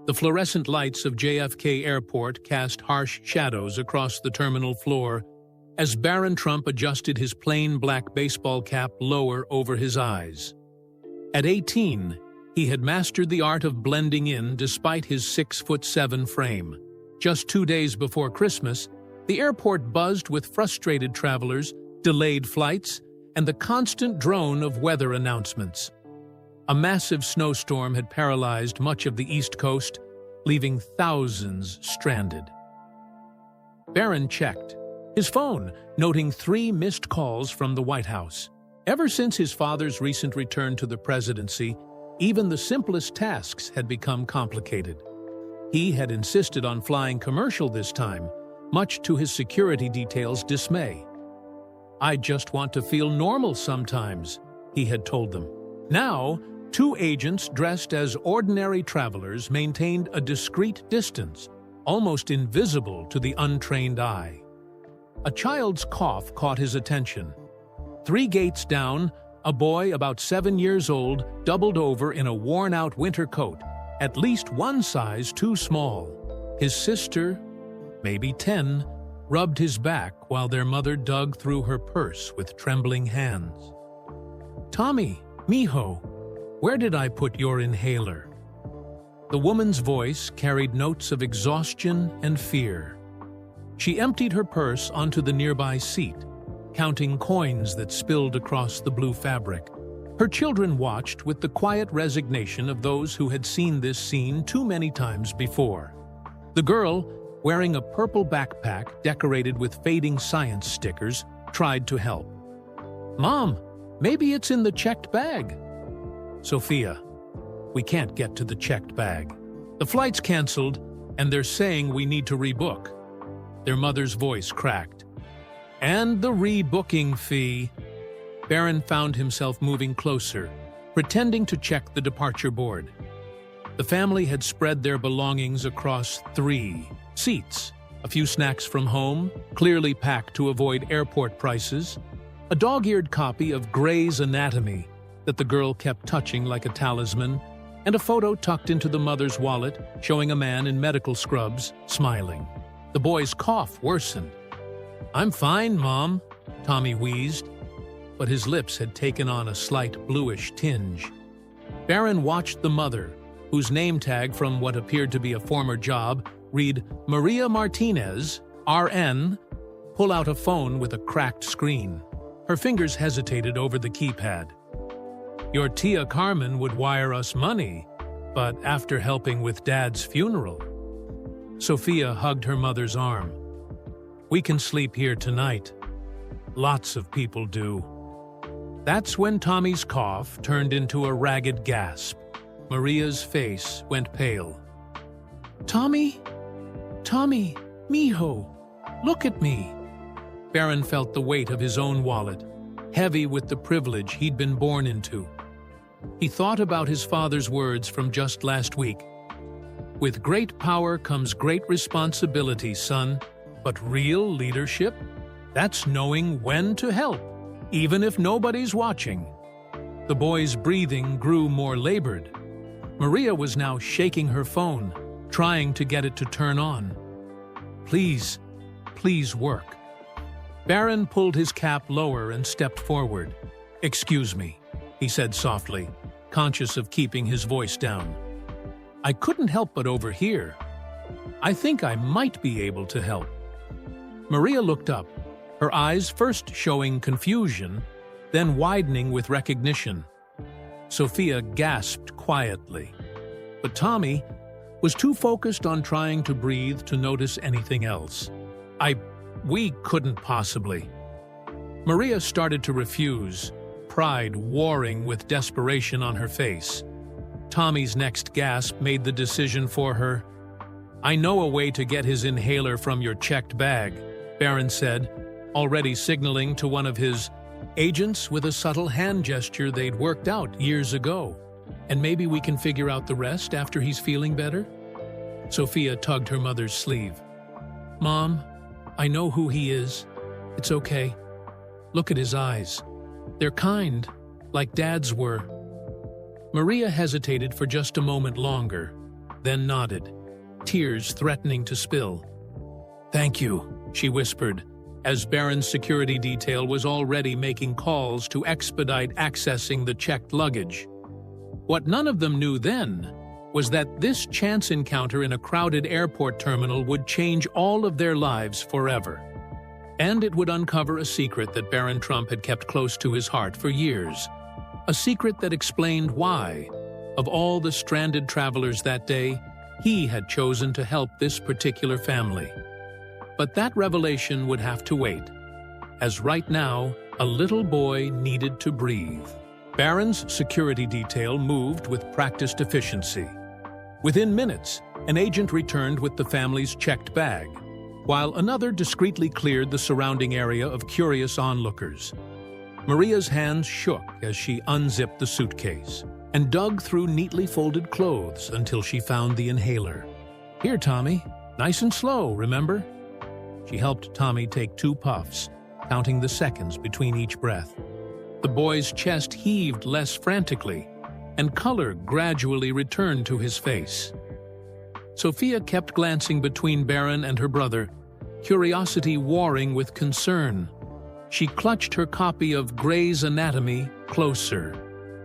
The fluorescent lights of JFK Airport cast harsh shadows across the terminal floor as Barron Trump adjusted his plain black baseball cap lower over his eyes. At 18, he had mastered the art of blending in despite his 6'7" frame. Just 2 days before Christmas, the airport buzzed with frustrated travelers, delayed flights, and the constant drone of weather announcements. A massive snowstorm had paralyzed much of the East Coast, leaving thousands stranded. Barron checked his phone, noting 3 missed calls from the White House. Ever since his father's recent return to the presidency, even the simplest tasks had become complicated. He had insisted on flying commercial this time, much to his security details' dismay. "I just want to feel normal sometimes," he had told them. Now, 2 agents dressed as ordinary travelers maintained a discreet distance, almost invisible to the untrained eye. A child's cough caught his attention. 3 gates down, a boy about 7 years old doubled over in a worn-out winter coat, at least 1 size too small. His sister, maybe 10, rubbed his back while their mother dug through her purse with trembling hands. "Tommy, mijo, where did I put your inhaler?" The woman's voice carried notes of exhaustion and fear. She emptied her purse onto the nearby seat, counting coins that spilled across the blue fabric. Her children watched with the quiet resignation of those who had seen this scene too many times before. The girl, wearing a purple backpack decorated with fading science stickers, tried to help. "Mom, maybe it's in the checked bag." "Sophia, we can't get to the checked bag. The flight's canceled, and they're saying we need to rebook." Their mother's voice cracked. "And the rebooking fee." Barron found himself moving closer, pretending to check the departure board. The family had spread their belongings across 3 seats, a few snacks from home, clearly packed to avoid airport prices, a dog-eared copy of Grey's Anatomy that the girl kept touching like a talisman, and a photo tucked into the mother's wallet showing a man in medical scrubs, smiling. The boy's cough worsened. "I'm fine, Mom," Tommy wheezed, but his lips had taken on a slight bluish tinge. Barron watched the mother, whose name tag from what appeared to be a former job read Maria Martinez, RN, pull out a phone with a cracked screen. Her fingers hesitated over the keypad. "Your Tia Carmen would wire us money, but after helping with Dad's funeral." Sophia hugged her mother's arm. "We can sleep here tonight. Lots of people do." That's when Tommy's cough turned into a ragged gasp. Maria's face went pale. "Tommy? Tommy, mijo, look at me." Barron felt the weight of his own wallet, heavy with the privilege he'd been born into. He thought about his father's words from just last week. "With great power comes great responsibility, son, but real leadership? That's knowing when to help, even if nobody's watching." The boy's breathing grew more labored. Maria was now shaking her phone, trying to get it to turn on. "Please, please work." Barron pulled his cap lower and stepped forward. "Excuse me," he said softly, conscious of keeping his voice down. "I couldn't help but overhear. I think I might be able to help." Maria looked up, her eyes first showing confusion, then widening with recognition. Sophia gasped quietly, but Tommy was too focused on trying to breathe to notice anything else. We couldn't possibly." Maria started to refuse, pride warring with desperation on her face. Tommy's next gasp made the decision for her. "I know a way to get his inhaler from your checked bag," Barron said, already signaling to one of his agents with a subtle hand gesture they'd worked out years ago. "And maybe we can figure out the rest after he's feeling better?" Sophia tugged her mother's sleeve. "Mom, I know who he is. It's okay. Look at his eyes. They're kind, like Dad's were." Maria hesitated for just a moment longer, then nodded, tears threatening to spill. "Thank you," she whispered, as Barron's security detail was already making calls to expedite accessing the checked luggage. What none of them knew then was that this chance encounter in a crowded airport terminal would change all of their lives forever. And it would uncover a secret that Barron Trump had kept close to his heart for years. A secret that explained why, of all the stranded travelers that day, he had chosen to help this particular family. But that revelation would have to wait, as right now, a little boy needed to breathe. Barron's security detail moved with practiced efficiency. Within minutes, an agent returned with the family's checked bag, while another discreetly cleared the surrounding area of curious onlookers. Maria's hands shook as she unzipped the suitcase and dug through neatly folded clothes until she found the inhaler. "Here, Tommy. Nice and slow, remember?" She helped Tommy take 2 puffs, counting the seconds between each breath. The boy's chest heaved less frantically, and color gradually returned to his face. Sophia kept glancing between Barron and her brother, curiosity warring with concern. She clutched her copy of Gray's Anatomy closer,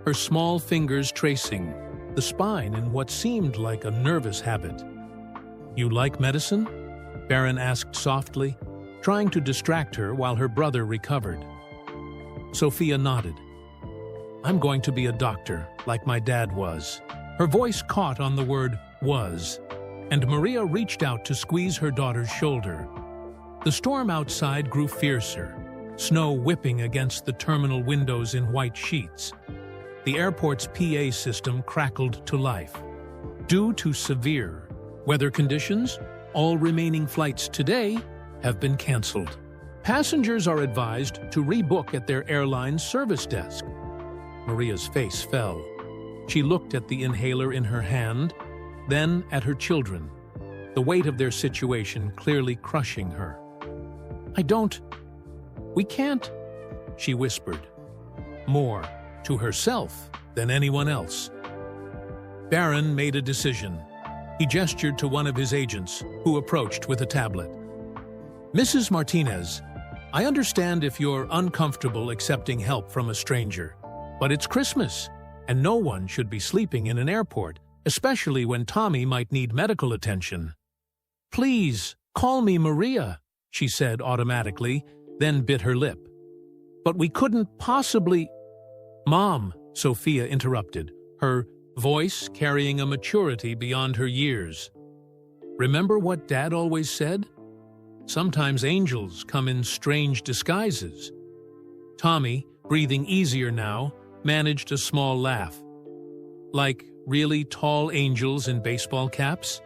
her small fingers tracing the spine in what seemed like a nervous habit. "You like medicine?" Barron asked softly, trying to distract her while her brother recovered. Sophia nodded. "I'm going to be a doctor, like my dad was." Her voice caught on the word "was," and Maria reached out to squeeze her daughter's shoulder. The storm outside grew fiercer, snow whipping against the terminal windows in white sheets. The airport's PA system crackled to life. Due to severe weather conditions, all remaining flights today have been canceled. Passengers are advised to rebook at their airline's service desk. Maria's face fell. She looked at the inhaler in her hand, then at her children, the weight of their situation clearly crushing her. We can't," she whispered, more to herself than anyone else. Barron made a decision. He gestured to one of his agents, who approached with a tablet. "Mrs. Martinez, I understand if you're uncomfortable accepting help from a stranger, but it's Christmas, and no one should be sleeping in an airport, especially when Tommy might need medical attention." "Please, call me Maria," she said automatically, then bit her lip. "But we couldn't possibly—" "Mom," Sophia interrupted, her voice carrying a maturity beyond her years. "Remember what Dad always said? Sometimes angels come in strange disguises." Tommy, breathing easier now, managed a small laugh. "Like really tall angels in baseball caps?"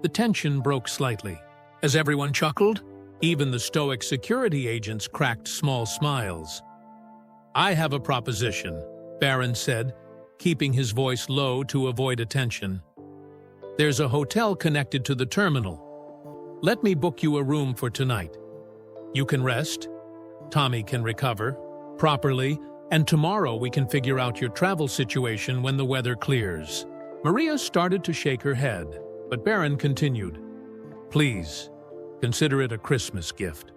The tension broke slightly. As everyone chuckled, even the stoic security agents cracked small smiles. "I have a proposition," Barron said, keeping his voice low to avoid attention. "There's a hotel connected to the terminal. Let me book you a room for tonight. You can rest, Tommy can recover properly, and tomorrow we can figure out your travel situation when the weather clears." Maria started to shake her head, but Barron continued. "Please, consider it a Christmas gift.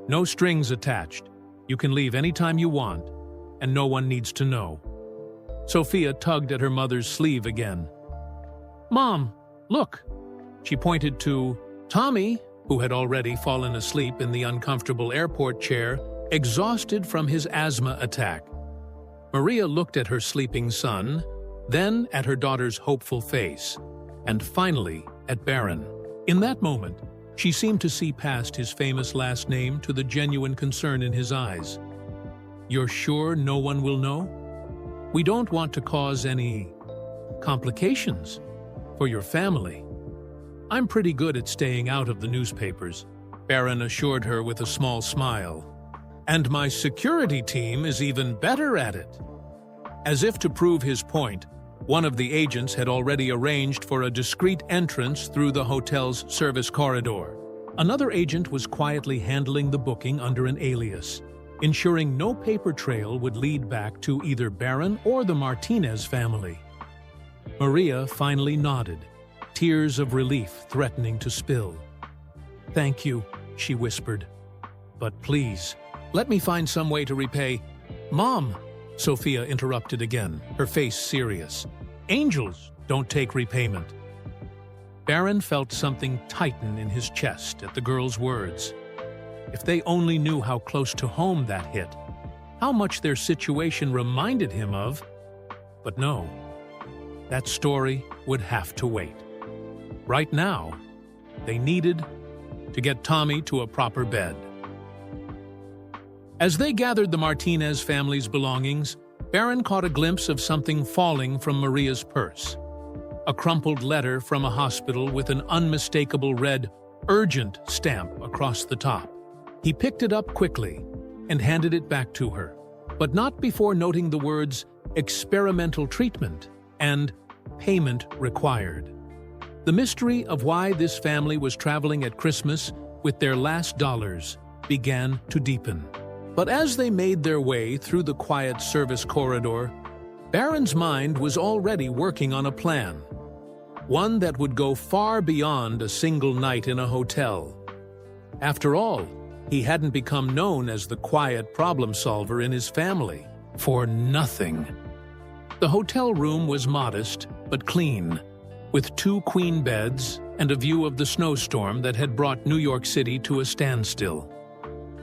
No strings attached. You can leave anytime you want, and no one needs to know." Sophia tugged at her mother's sleeve again. "Mom, look!" She pointed to Tommy, who had already fallen asleep in the uncomfortable airport chair, exhausted from his asthma attack. Maria looked at her sleeping son, then at her daughter's hopeful face, and finally at Barron. In that moment, she seemed to see past his famous last name to the genuine concern in his eyes. "You're sure no one will know? We don't want to cause any complications for your family." "I'm pretty good at staying out of the newspapers," Barron assured her with a small smile. "And my security team is even better at it." As if to prove his point, one of the agents had already arranged for a discreet entrance through the hotel's service corridor. Another agent was quietly handling the booking under an alias, ensuring no paper trail would lead back to either Barron or the Martinez family. Maria finally nodded, tears of relief threatening to spill. "Thank you," she whispered. "But please, let me find some way to repay—" "Mom!" Sophia interrupted again, her face serious. "Angels don't take repayment." Barron felt something tighten in his chest at the girl's words. If they only knew how close to home that hit, how much their situation reminded him of. But no, that story would have to wait. Right now, they needed to get Tommy to a proper bed. As they gathered the Martinez family's belongings, Barron caught a glimpse of something falling from Maria's purse. A crumpled letter from a hospital with an unmistakable red, urgent stamp across the top. He picked it up quickly and handed it back to her, but not before noting the words experimental treatment and payment required. The mystery of why this family was traveling at Christmas with their last dollars began to deepen. But as they made their way through the quiet service corridor, Barron's mind was already working on a plan. One that would go far beyond a single night in a hotel. After all, he hadn't become known as the quiet problem solver in his family for nothing. The hotel room was modest but clean, with 2 queen beds and a view of the snowstorm that had brought New York City to a standstill.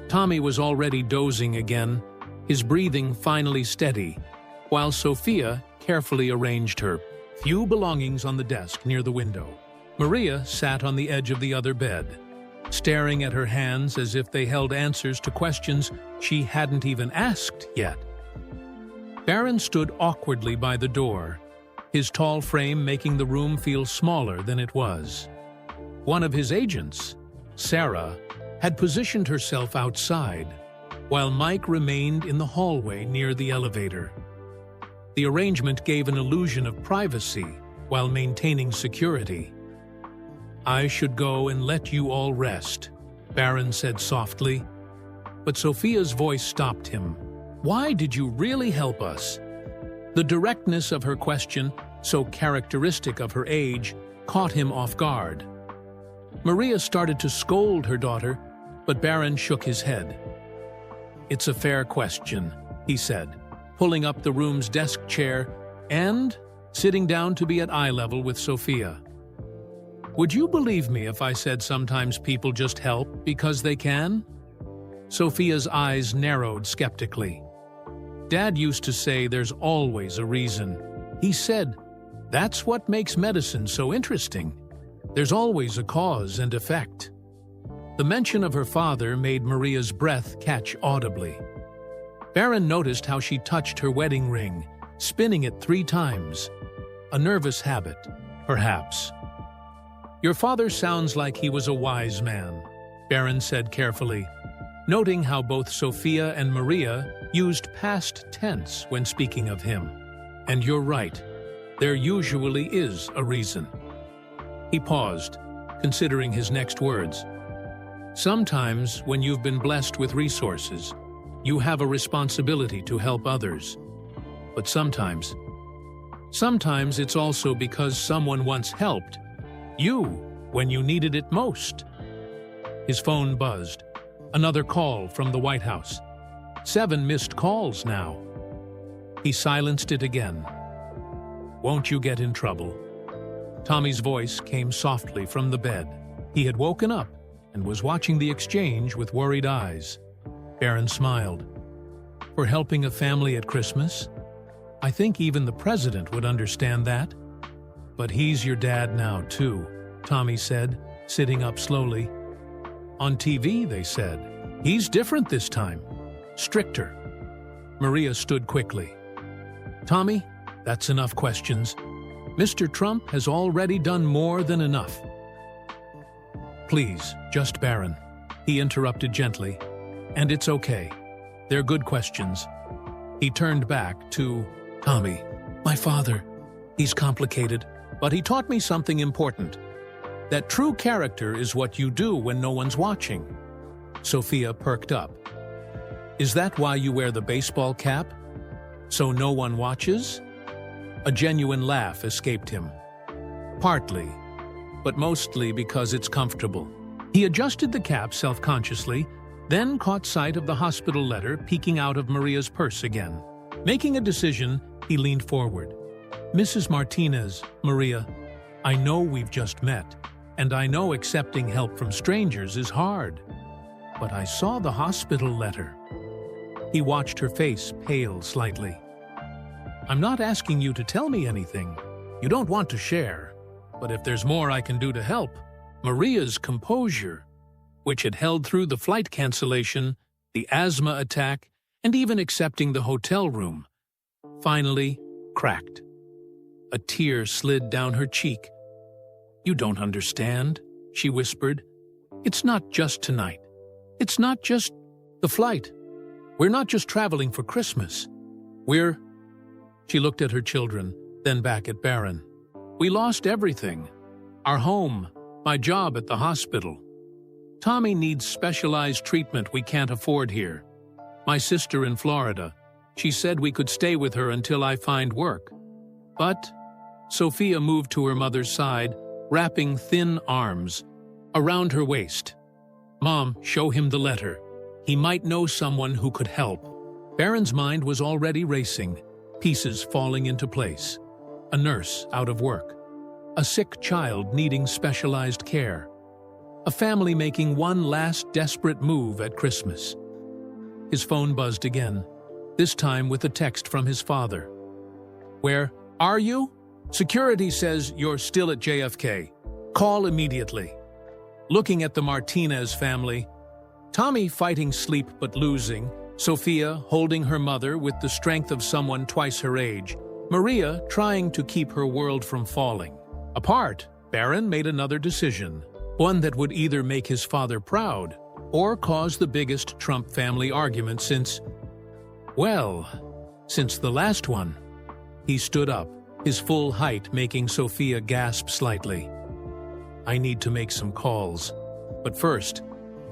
Tommy was already dozing again, his breathing finally steady, while Sophia carefully arranged her few belongings on the desk near the window. Maria sat on the edge of the other bed, staring at her hands as if they held answers to questions she hadn't even asked yet. Barron stood awkwardly by the door, his tall frame making the room feel smaller than it was. One of his agents, Sarah, had positioned herself outside, while Mike remained in the hallway near the elevator. The arrangement gave an illusion of privacy while maintaining security. "I should go and let you all rest," Barron said softly. But Sophia's voice stopped him. "Why did you really help us?" The directness of her question, so characteristic of her age, caught him off guard. Maria started to scold her daughter, but Barron shook his head. "It's a fair question," he said, pulling up the room's desk chair and sitting down to be at eye level with Sophia. "Would you believe me if I said sometimes people just help because they can?" Sophia's eyes narrowed skeptically. "Dad used to say there's always a reason. He said, that's what makes medicine so interesting. There's always a cause and effect." The mention of her father made Maria's breath catch audibly. Barron noticed how she touched her wedding ring, spinning it 3 times. A nervous habit, perhaps. "Your father sounds like he was a wise man," Barron said carefully, noting how both Sophia and Maria used past tense when speaking of him. "And you're right, there usually is a reason." He paused, considering his next words. "Sometimes, when you've been blessed with resources, you have a responsibility to help others. But sometimes it's also because someone once helped you when you needed it most." His phone buzzed. Another call from the White House. 7 missed calls now. He silenced it again. "Won't you get in trouble?" Tommy's voice came softly from the bed. He had woken up and was watching the exchange with worried eyes. Barron smiled. "For helping a family at Christmas? I think even the president would understand that." "But he's your dad now, too," Tommy said, sitting up slowly. "On TV, they said. He's different this time. Stricter." Maria stood quickly. "Tommy, that's enough questions. Mr. Trump has already done more than enough." "Please, just Barron," he interrupted gently. "And it's okay. They're good questions." He turned back to Tommy. "My father, he's complicated, but he taught me something important. That true character is what you do when no one's watching." Sophia perked up. "Is that why you wear the baseball cap? So no one watches?" A genuine laugh escaped him. "Partly, but mostly because it's comfortable. He adjusted the cap self-consciously, then caught sight of the hospital letter peeking out of Maria's purse again. Making a decision, he leaned forward. "Mrs. Martinez, Maria, I know we've just met, and I know accepting help from strangers is hard. But I saw the hospital letter." He watched her face pale slightly. "I'm not asking you to tell me anything. You don't want to share. But if there's more I can do to help..." Maria's composure, which had held through the flight cancellation, the asthma attack, and even accepting the hotel room, finally cracked. A tear slid down her cheek. "You don't understand," she whispered. "It's not just tonight. It's not just the flight. We're not just traveling for Christmas. We're..." She looked at her children, then back at Barron. "We lost everything. Our home, my job at the hospital. Tommy needs specialized treatment we can't afford here. My sister in Florida, she said we could stay with her until I find work. But..." Sophia moved to her mother's side, wrapping thin arms around her waist. "Mom, show him the letter. He might know someone who could help." Barron's mind was already racing, pieces falling into place. A nurse out of work. A sick child needing specialized care. A family making one last desperate move at Christmas. His phone buzzed again, this time with a text from his father. "Where are you? Security says you're still at JFK. Call immediately." Looking at the Martinez family, Tommy fighting sleep but losing, Sophia holding her mother with the strength of someone twice her age, Maria trying to keep her world from falling. Apart, Barron made another decision, one that would either make his father proud or cause the biggest Trump family argument since the last one. He stood up, his full height making Sophia gasp slightly. "I need to make some calls. But first,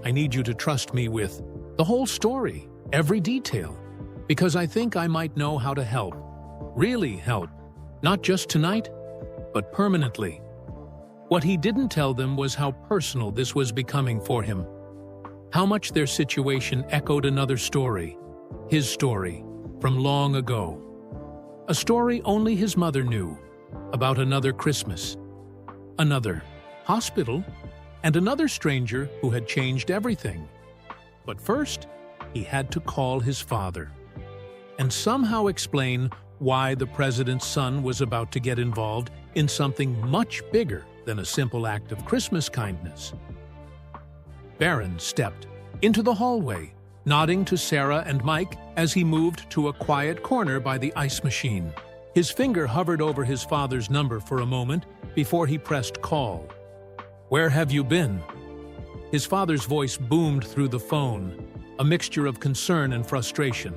I need you to trust me with the whole story, every detail, because I think I might know how to help. Really help. Not just tonight, but permanently." What he didn't tell them was how personal this was becoming for him. How much their situation echoed another story, his story, from long ago. A story only his mother knew, about another Christmas, another hospital, and another stranger who had changed everything. But first, he had to call his father and somehow explain why the president's son was about to get involved in something much bigger than a simple act of Christmas kindness. Barron stepped into the hallway, nodding to Sarah and Mike as he moved to a quiet corner by the ice machine. His finger hovered over his father's number for a moment before he pressed call. "Where have you been?" His father's voice boomed through the phone, a mixture of concern and frustration.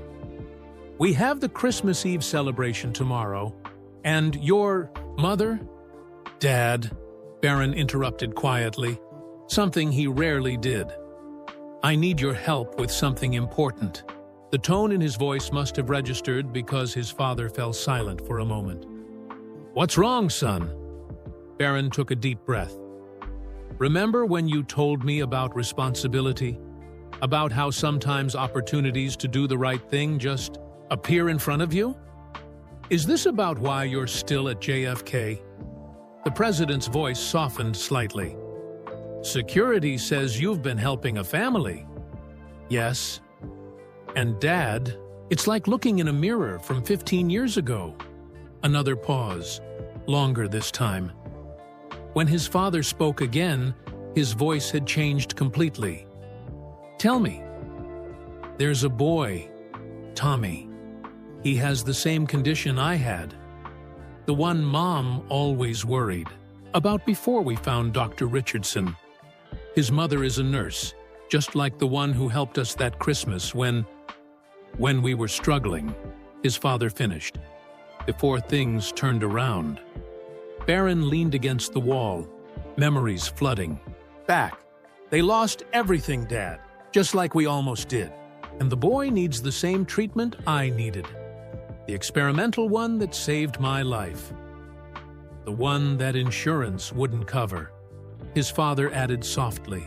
"We have the Christmas Eve celebration tomorrow, and your mother..." "Dad," Barron interrupted quietly, something he rarely did. "I need your help with something important." The tone in his voice must have registered because his father fell silent for a moment. "What's wrong, son?" Barron took a deep breath. "Remember when you told me about responsibility? About how sometimes opportunities to do the right thing just appear in front of you? Is this about why you're still at JFK?" The president's voice softened slightly. "Security says you've been helping a family." "Yes. And Dad, it's like looking in a mirror from 15 years ago." Another pause, longer this time. When his father spoke again, his voice had changed completely. "Tell me." "There's a boy, Tommy. He has the same condition I had. The one Mom always worried about before we found Dr. Richardson. His mother is a nurse, just like the one who helped us that Christmas when we were struggling," his father finished, before things turned around. Barron leaned against the wall, memories flooding. "Back. They lost everything, Dad, just like we almost did. And the boy needs the same treatment I needed. The experimental one that saved my life. The one that insurance wouldn't cover." his father added softly,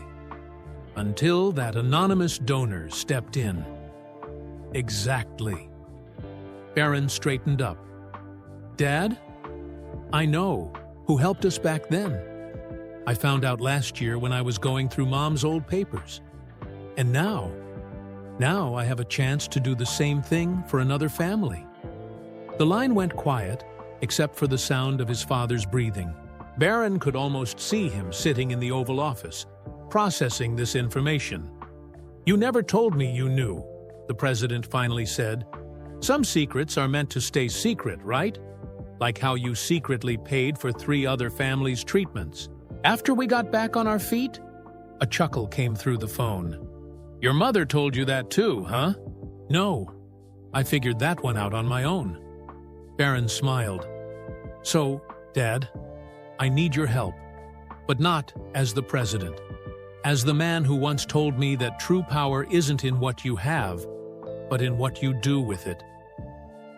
until that anonymous donor stepped in. Exactly. Barron straightened up. Dad? I know. Who helped us back then? I found out last year when I was going through Mom's old papers. And now I have a chance to do the same thing for another family. The line went quiet, except for the sound of his father's breathing. Barron could almost see him sitting in the Oval Office, processing this information. You never told me you knew, the president finally said. Some secrets are meant to stay secret, right? Like how you secretly paid for 3 other families' treatments. After we got back on our feet? A chuckle came through the phone. Your mother told you that too, huh? No. I figured that one out on my own. Barron smiled. So, Dad, I need your help, but not as the president. As the man who once told me that true power isn't in what you have, but in what you do with it.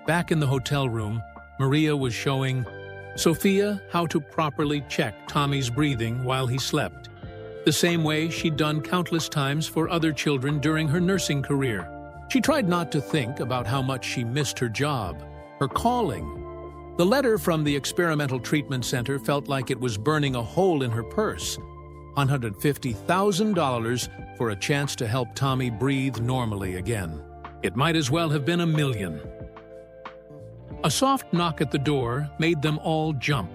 Back in the hotel room, Maria was showing Sophia how to properly check Tommy's breathing while he slept, the same way she'd done countless times for other children during her nursing career. She tried not to think about how much she missed her job, her calling. The letter from the experimental treatment center felt like it was burning a hole in her purse. $150,000 for a chance to help Tommy breathe normally again. It might as well have been $1 million. A soft knock at the door made them all jump.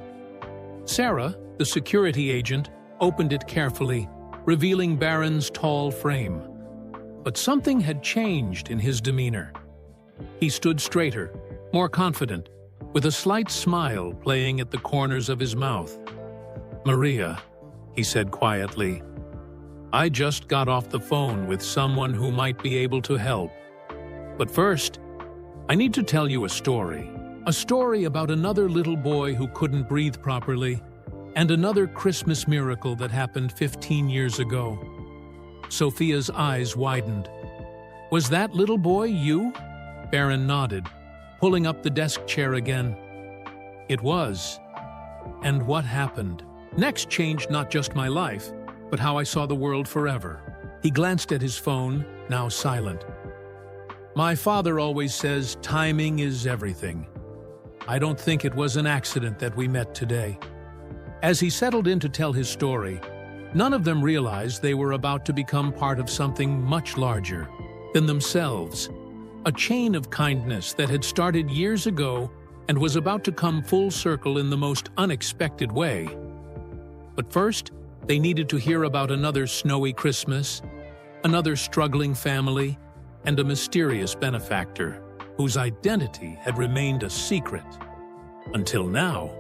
Sarah, the security agent, opened it carefully, revealing Barron's tall frame. But something had changed in his demeanor. He stood straighter, more confident, with a slight smile playing at the corners of his mouth. Maria, he said quietly, I just got off the phone with someone who might be able to help. But first, I need to tell you a story about another little boy who couldn't breathe properly, and another Christmas miracle that happened 15 years ago. Sophia's eyes widened. Was that little boy you? Barron nodded, pulling up the desk chair again. It was. And what happened? Next changed not just my life, but how I saw the world forever. He glanced at his phone, now silent. My father always says timing is everything. I don't think it was an accident that we met today. As he settled in to tell his story, none of them realized they were about to become part of something much larger than themselves, a chain of kindness that had started years ago and was about to come full circle in the most unexpected way. But first, they needed to hear about another snowy Christmas, another struggling family, and a mysterious benefactor whose identity had remained a secret until now.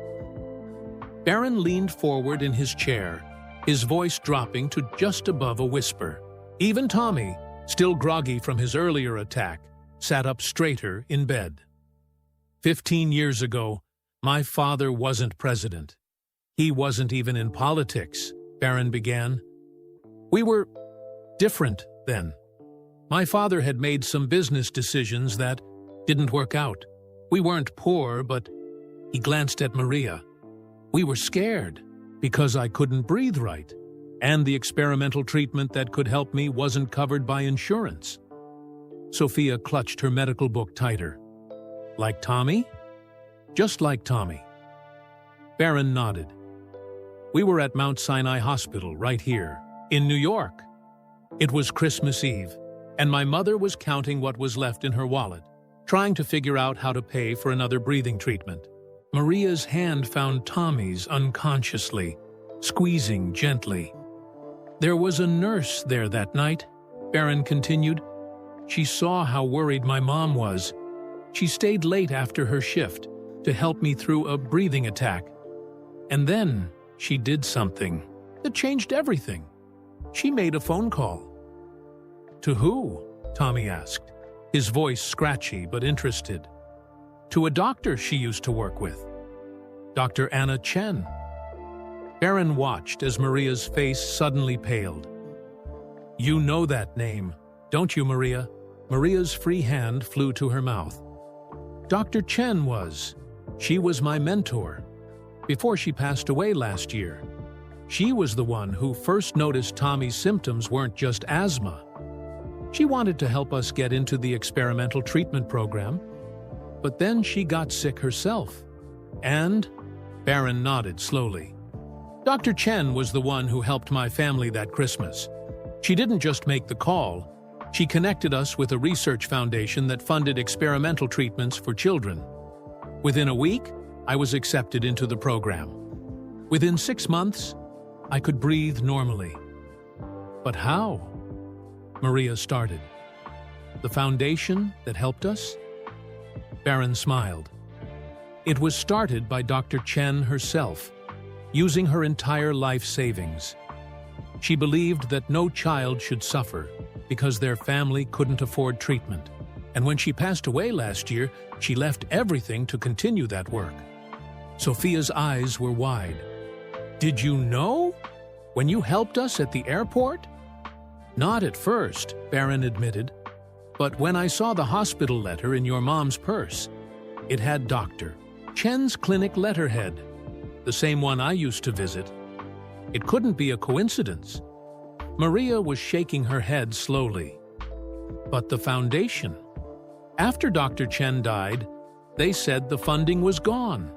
Barron leaned forward in his chair, his voice dropping to just above a whisper. Even Tommy, still groggy from his earlier attack, sat up straighter in bed. 15 years ago, my father wasn't president. He wasn't even in politics, Barron began. We were different then. My father had made some business decisions that didn't work out. We weren't poor, but he glanced at Maria. We were scared because I couldn't breathe right, and the experimental treatment that could help me wasn't covered by insurance. Sophia clutched her medical book tighter. Like Tommy? Just like Tommy. Barron nodded. We were at Mount Sinai Hospital right here, in New York. It was Christmas Eve, and my mother was counting what was left in her wallet, trying to figure out how to pay for another breathing treatment. Maria's hand found Tommy's unconsciously, squeezing gently. There was a nurse there that night, Barron continued. She saw how worried my mom was. She stayed late after her shift to help me through a breathing attack. And then she did something that changed everything. She made a phone call. To who? Tommy asked, his voice scratchy but interested. To a doctor she used to work with. Dr. Anna Chen. Barron watched as Maria's face suddenly paled. You know that name, don't you, Maria? Maria's free hand flew to her mouth. Dr. Chen was. She was my mentor. Before she passed away last year. She was the one who first noticed Tommy's symptoms weren't just asthma. She wanted to help us get into the experimental treatment program, but then she got sick herself. And Barron nodded slowly. Dr. Chen was the one who helped my family that Christmas. She didn't just make the call, she connected us with a research foundation that funded experimental treatments for children. Within a week, I was accepted into the program. Within 6 months, I could breathe normally. But how? Maria started. The foundation that helped us? Barron smiled. It was started by Dr. Chen herself, using her entire life savings. She believed that no child should suffer because their family couldn't afford treatment. And when she passed away last year, she left everything to continue that work. Sophia's eyes were wide. Did you know? When you helped us at the airport? Not at first, Barron admitted. But when I saw the hospital letter in your mom's purse, it had Dr. Chen's clinic letterhead, the same one I used to visit. It couldn't be a coincidence. Maria was shaking her head slowly. But the foundation? After Dr. Chen died, they said the funding was gone.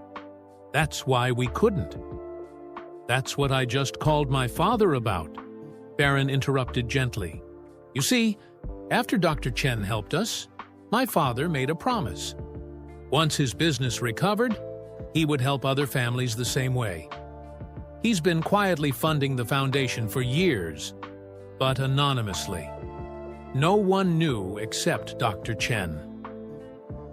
That's why we couldn't. That's what I just called my father about, Barron interrupted gently. You see, after Dr. Chen helped us, my father made a promise. Once his business recovered, he would help other families the same way. He's been quietly funding the foundation for years, but anonymously. No one knew except Dr. Chen.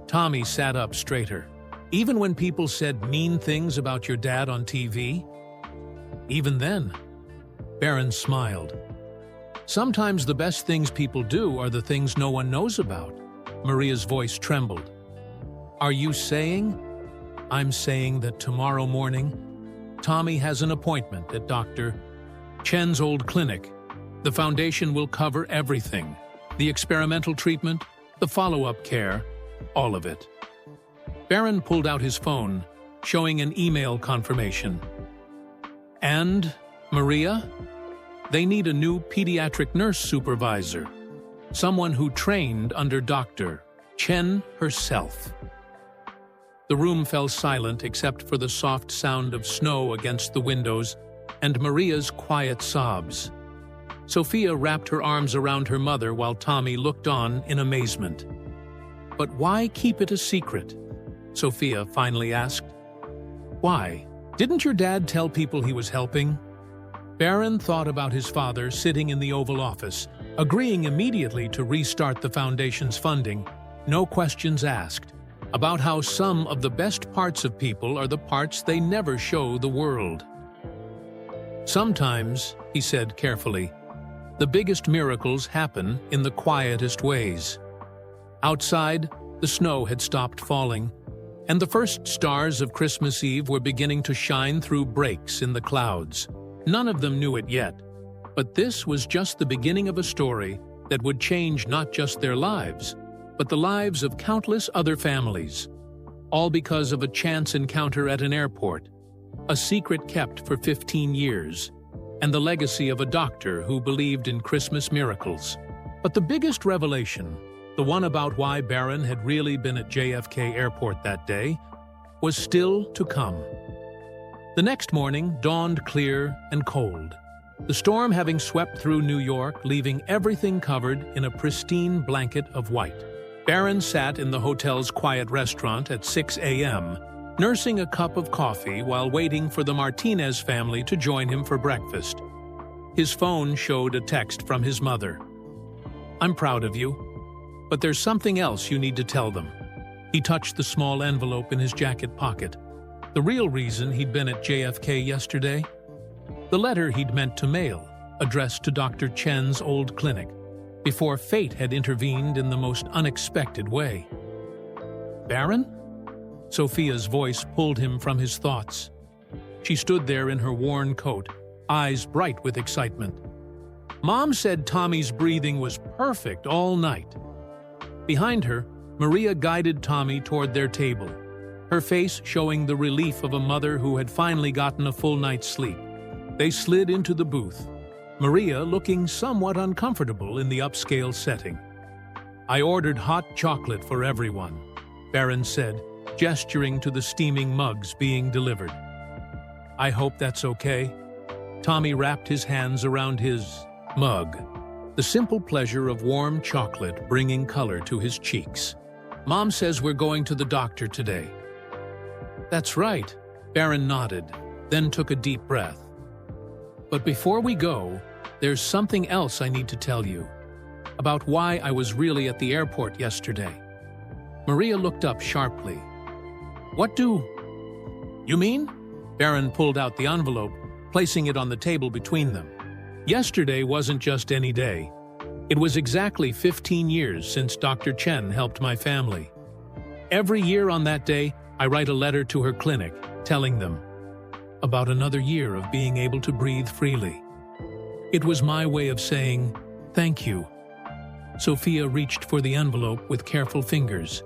Tommy sat up straighter. Even when people said mean things about your dad on TV? Even then, Barron smiled. Sometimes the best things people do are the things no one knows about. Maria's voice trembled. Are you saying? I'm saying that tomorrow morning, Tommy has an appointment at Dr. Chen's old clinic. The foundation will cover everything. The experimental treatment, the follow-up care, all of it. Barron pulled out his phone, showing an email confirmation. And, Maria, they need a new pediatric nurse supervisor, someone who trained under Dr. Chen herself. The room fell silent except for the soft sound of snow against the windows and Maria's quiet sobs. Sophia wrapped her arms around her mother while Tommy looked on in amazement. But why keep it a secret? Sophia finally asked. Why? Didn't your dad tell people he was helping? Barron thought about his father sitting in the Oval Office, agreeing immediately to restart the foundation's funding, no questions asked, about how some of the best parts of people are the parts they never show the world. Sometimes, he said carefully, the biggest miracles happen in the quietest ways. Outside, the snow had stopped falling, and the first stars of Christmas Eve were beginning to shine through breaks in the clouds. None of them knew it yet, but this was just the beginning of a story that would change not just their lives, but the lives of countless other families, all because of a chance encounter at an airport, a secret kept for 15 years, and the legacy of a doctor who believed in Christmas miracles. But the biggest revelation, the one about why Barron had really been at JFK Airport that day, was still to come. The next morning dawned clear and cold, the storm having swept through New York, leaving everything covered in a pristine blanket of white. Barron sat in the hotel's quiet restaurant at 6 a.m., nursing a cup of coffee while waiting for the Martinez family to join him for breakfast. His phone showed a text from his mother. I'm proud of you, but there's something else you need to tell them. He touched the small envelope in his jacket pocket. The real reason he'd been at JFK yesterday? The letter he'd meant to mail, addressed to Dr. Chen's old clinic, before fate had intervened in the most unexpected way. Barron? Sophia's voice pulled him from his thoughts. She stood there in her worn coat, eyes bright with excitement. Mom said Tommy's breathing was perfect all night. Behind her, Maria guided Tommy toward their table, her face showing the relief of a mother who had finally gotten a full night's sleep. They slid into the booth, Maria looking somewhat uncomfortable in the upscale setting. "I ordered hot chocolate for everyone," Barron said, gesturing to the steaming mugs being delivered. "I hope that's okay." Tommy wrapped his hands around his mug, the simple pleasure of warm chocolate bringing color to his cheeks. "Mom says we're going to the doctor today." "That's right," Barron nodded, then took a deep breath. "But before we go, there's something else I need to tell you about why I was really at the airport yesterday." Maria looked up sharply. "What do you mean?" Barron pulled out the envelope, placing it on the table between them. "Yesterday wasn't just any day. It was exactly 15 years since Dr. Chen helped my family. Every year on that day, I write a letter to her clinic, telling them about another year of being able to breathe freely. It was my way of saying, thank you." Sophia reached for the envelope with careful fingers.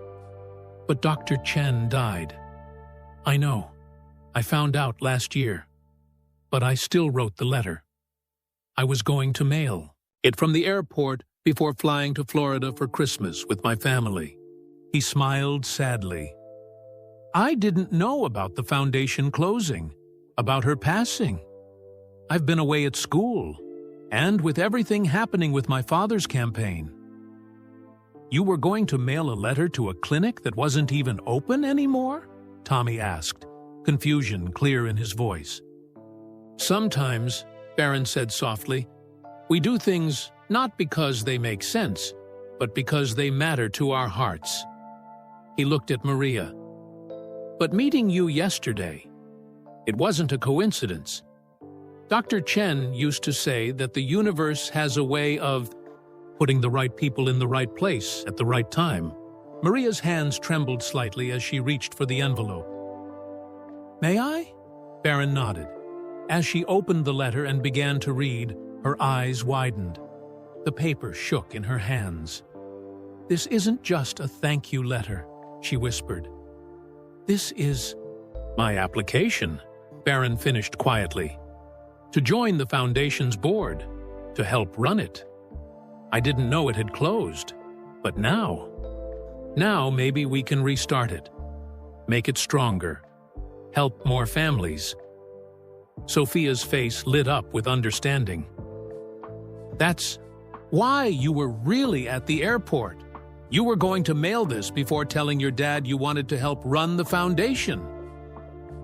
"But Dr. Chen died." "I know. I found out last year. But I still wrote the letter. I was going to mail it from the airport before flying to Florida for Christmas with my family." He smiled sadly. "I didn't know about the foundation closing, about her passing. I've been away at school, and with everything happening with my father's campaign." "You were going to mail a letter to a clinic that wasn't even open anymore?" Tommy asked, confusion clear in his voice. "Sometimes," Barron said softly, "we do things not because they make sense, but because they matter to our hearts." He looked at Maria. "But meeting you yesterday, it wasn't a coincidence. Dr. Chen used to say that the universe has a way of putting the right people in the right place at the right time." Maria's hands trembled slightly as she reached for the envelope. "May I?" Barron nodded. As she opened the letter and began to read, her eyes widened. The paper shook in her hands. "This isn't just a thank you letter," she whispered. "This is my application," Barron finished quietly. "To join the Foundation's board, to help run it. I didn't know it had closed, but now maybe we can restart it, make it stronger, help more families." Sophia's face lit up with understanding. "That's why you were really at the airport. You were going to mail this before telling your dad you wanted to help run the foundation."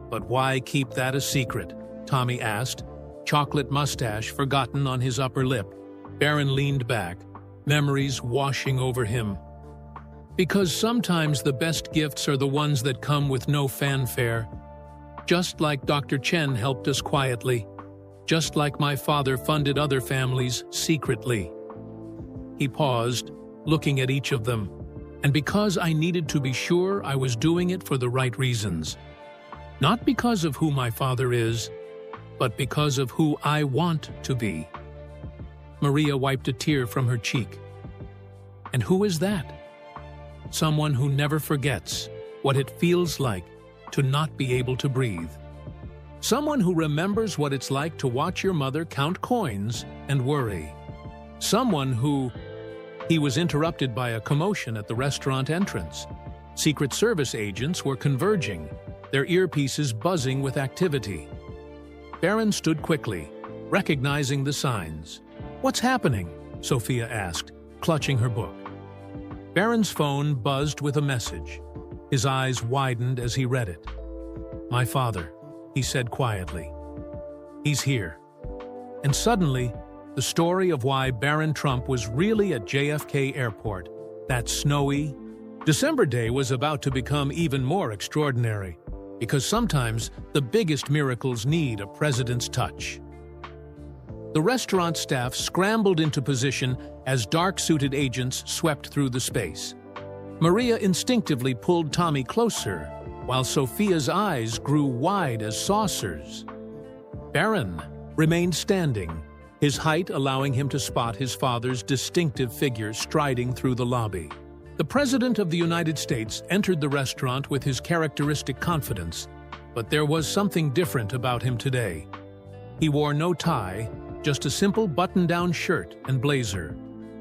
"But why keep that a secret?" Tommy asked, chocolate mustache forgotten on his upper lip. Barron leaned back, memories washing over him. "Because sometimes the best gifts are the ones that come with no fanfare. Just like Dr. Chen helped us quietly, just like my father funded other families secretly." He paused, looking at each of them, "And because I needed to be sure I was doing it for the right reasons. Not because of who my father is, but because of who I want to be." Maria wiped a tear from her cheek. "And who is that?" "Someone who never forgets what it feels like to not be able to breathe. Someone who remembers what it's like to watch your mother count coins and worry. Someone who..." He was interrupted by a commotion at the restaurant entrance. Secret Service agents were converging, their earpieces buzzing with activity. Barron stood quickly, recognizing the signs. "What's happening?" Sophia asked, clutching her book. Barron's phone buzzed with a message. His eyes widened as he read it. "My father," he said quietly. "He's here." And suddenly, the story of why Barron Trump was really at JFK Airport, that snowy December day, was about to become even more extraordinary, because sometimes the biggest miracles need a president's touch. The restaurant staff scrambled into position as dark-suited agents swept through the space. Maria instinctively pulled Tommy closer, while Sophia's eyes grew wide as saucers. Barron remained standing, his height allowing him to spot his father's distinctive figure striding through the lobby. The President of the United States entered the restaurant with his characteristic confidence, but there was something different about him today. He wore no tie, just a simple button-down shirt and blazer,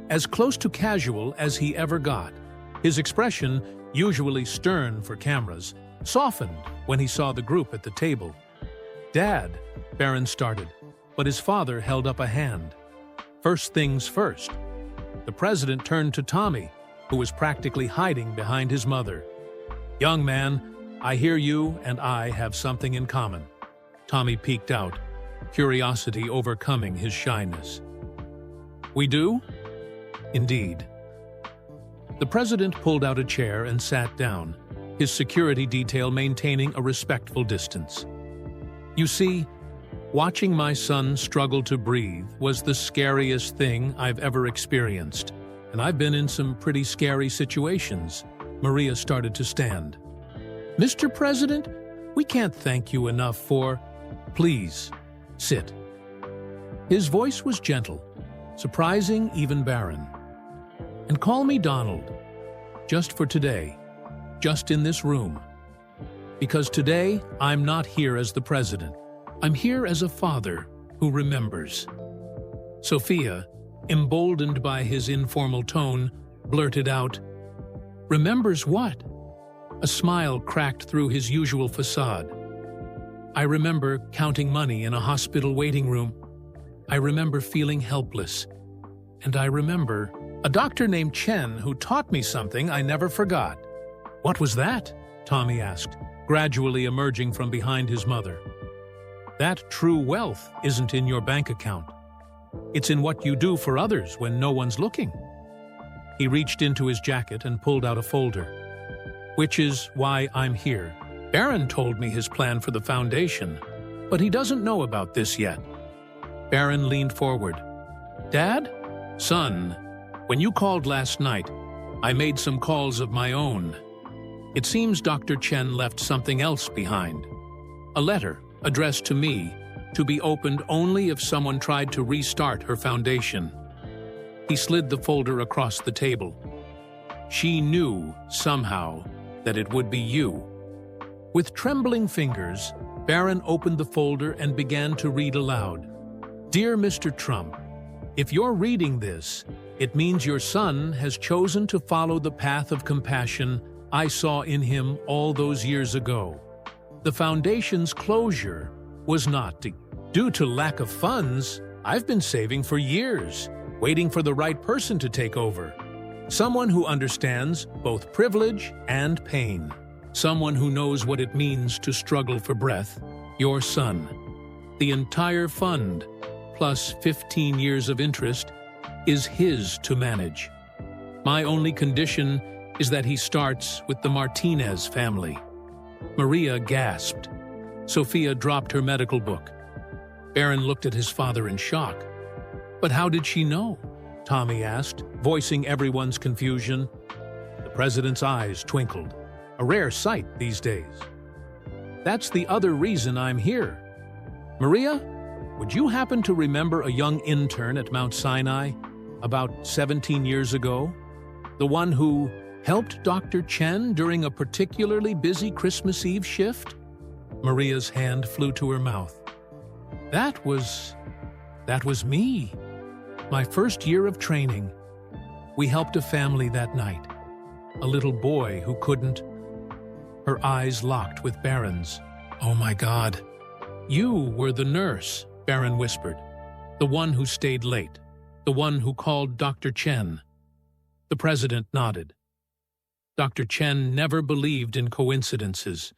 as close to casual as he ever got. His expression, usually stern for cameras, softened when he saw the group at the table. "Dad," Barron started, but his father held up a hand. "First things first." The president turned to Tommy, who was practically hiding behind his mother. "Young man, I hear you and I have something in common." Tommy peeked out, curiosity overcoming his shyness. "We do?" "Indeed." The president pulled out a chair and sat down, his security detail maintaining a respectful distance. "You see, watching my son struggle to breathe was the scariest thing I've ever experienced, and I've been in some pretty scary situations." Maria started to stand. "Mr. President, we can't thank you enough for—" "Please, sit." His voice was gentle, surprising even Barron. "And call me Donald, just for today, just in this room. Because today, I'm not here as the president. I'm here as a father who remembers." Sophia, emboldened by his informal tone, blurted out, "Remembers what?" A smile cracked through his usual facade. "I remember counting money in a hospital waiting room. I remember feeling helpless. And I remember a doctor named Chen who taught me something I never forgot." "What was that?" Tommy asked, gradually emerging from behind his mother. "That true wealth isn't in your bank account. It's in what you do for others when no one's looking." He reached into his jacket and pulled out a folder. "Which is why I'm here. Barron told me his plan for the foundation, but he doesn't know about this yet." Barron leaned forward. "Dad? Son, when you called last night, I made some calls of my own. It seems Dr. Chen left something else behind. A letter addressed to me, to be opened only if someone tried to restart her foundation." He slid the folder across the table. "She knew, somehow, that it would be you." With trembling fingers, Barron opened the folder and began to read aloud. "Dear Mr. Trump, if you're reading this, it means your son has chosen to follow the path of compassion I saw in him all those years ago. The foundation's closure was not due to lack of funds. I've been saving for years, waiting for the right person to take over. Someone who understands both privilege and pain. Someone who knows what it means to struggle for breath. Your son. The entire fund, plus 15 years of interest, is his to manage. My only condition is that he starts with the Martinez family." Maria gasped. Sophia dropped her medical book. Barron looked at his father in shock. "But how did she know?" Tommy asked, voicing everyone's confusion. The president's eyes twinkled, a rare sight these days. "That's the other reason I'm here. Maria, would you happen to remember a young intern at Mount Sinai, about 17 years ago? The one who helped Dr. Chen during a particularly busy Christmas Eve shift?" Maria's hand flew to her mouth. That was me. My first year of training. We helped a family that night. A little boy who couldn't." Her eyes locked with Barron's. "Oh my God." "You were the nurse," Barron whispered. "The one who stayed late. The one who called Dr. Chen." The president nodded. Dr. Chen never believed in coincidences.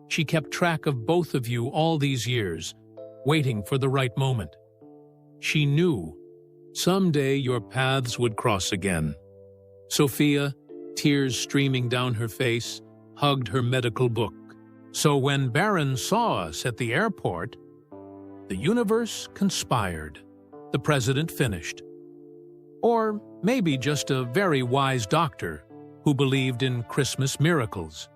She kept track of both of you all these years, waiting for the right moment. She knew someday your paths would cross again. Sophia, tears streaming down her face, hugged her medical book. "So when Barron saw us at the airport, the universe conspired," the president finished. Or maybe just a very wise doctor who believed in Christmas miracles.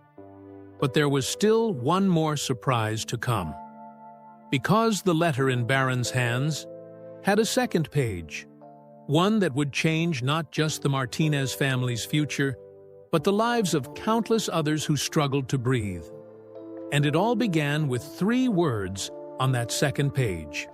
But there was still one more surprise to come. Because the letter in Barron's hands had a second page, one that would change not just the Martinez family's future, but the lives of countless others who struggled to breathe. And it all began with 3 words on that second page.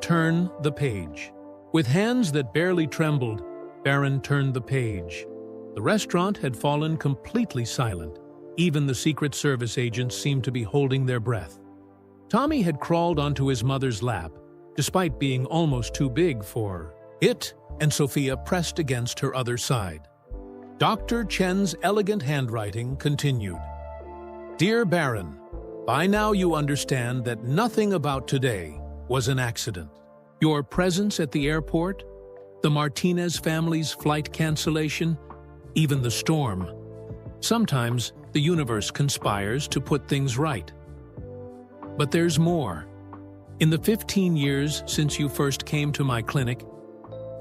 Turn the page. With hands that barely trembled, Barron turned the page. The restaurant had fallen completely silent. Even the Secret Service agents seemed to be holding their breath. Tommy had crawled onto his mother's lap, despite being almost too big for it, and Sophia pressed against her other side. Dr. Chen's elegant handwriting continued. Dear Barron, by now you understand that nothing about today was an accident. Your presence at the airport, the Martinez family's flight cancellation, even the storm. Sometimes the universe conspires to put things right. But there's more. In the 15 years since you first came to my clinic,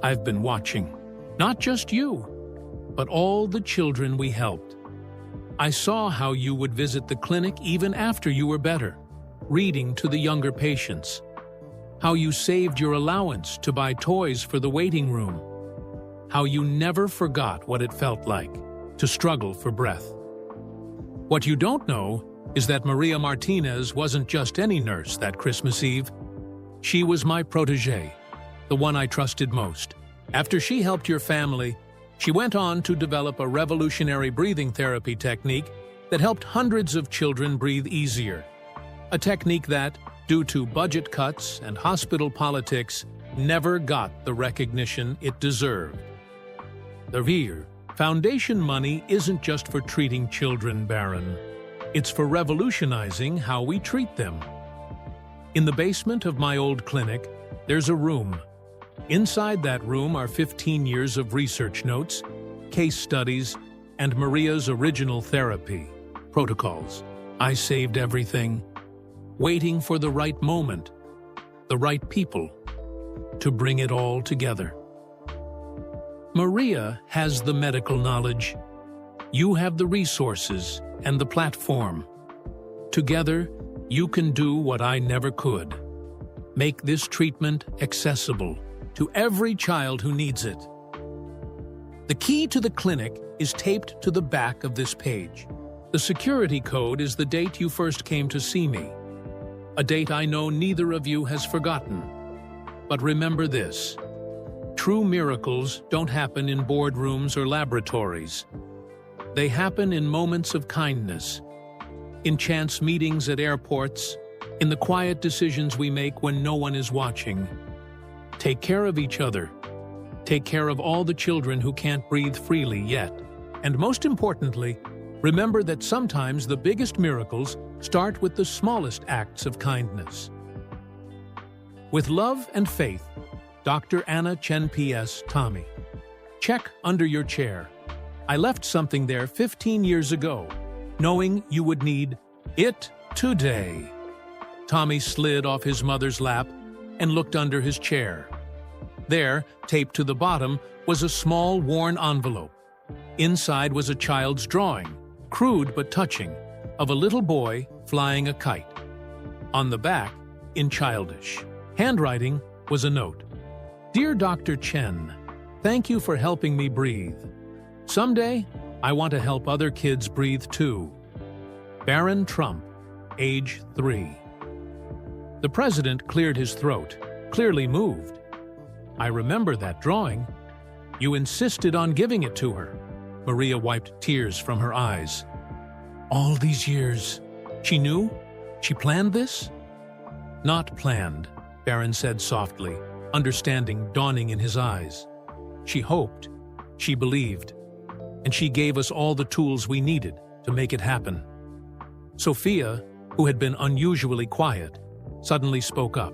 I've been watching. Not just you, but all the children we helped. I saw how you would visit the clinic even after you were better, reading to the younger patients. How you saved your allowance to buy toys for the waiting room. How you never forgot what it felt like to struggle for breath. What you don't know is that Maria Martinez wasn't just any nurse that Christmas Eve. She was my protégé, the one I trusted most. After she helped your family, she went on to develop a revolutionary breathing therapy technique that helped hundreds of children breathe easier. A technique that, due to budget cuts and hospital politics, never got the recognition it deserved. The VIR Foundation money isn't just for treating children, Barron. It's for revolutionizing how we treat them. In the basement of my old clinic, there's a room. Inside that room are 15 years of research notes, case studies, and Maria's original therapy protocols. I saved everything, waiting for the right moment, the right people, to bring it all together. Maria has the medical knowledge. You have the resources and the platform. Together, you can do what I never could. Make this treatment accessible to every child who needs it. The key to the clinic is taped to the back of this page. The security code is the date you first came to see me, a date I know neither of you has forgotten. But remember this: true miracles don't happen in boardrooms or laboratories. They happen in moments of kindness, in chance meetings at airports, in the quiet decisions we make when no one is watching. Take care of each other. Take care of all the children who can't breathe freely yet. And most importantly, remember that sometimes the biggest miracles start with the smallest acts of kindness. With love and faith, Dr. Anna Chen P.S. Tommy. Check under your chair. I left something there 15 years ago, knowing you would need it today. Tommy slid off his mother's lap and looked under his chair. There, taped to the bottom, was a small, worn envelope. Inside was a child's drawing, crude but touching, of a little boy flying a kite. On the back, in childish handwriting, was a note. Dear Dr. Chen, thank you for helping me breathe. Someday, I want to help other kids breathe too. Barron Trump, age 3. The president cleared his throat, clearly moved. I remember that drawing. You insisted on giving it to her. Maria wiped tears from her eyes. All these years, she knew? She planned this? Not planned, Barron said softly, understanding dawning in his eyes. She hoped, she believed, and she gave us all the tools we needed to make it happen. Sophia, who had been unusually quiet, suddenly spoke up.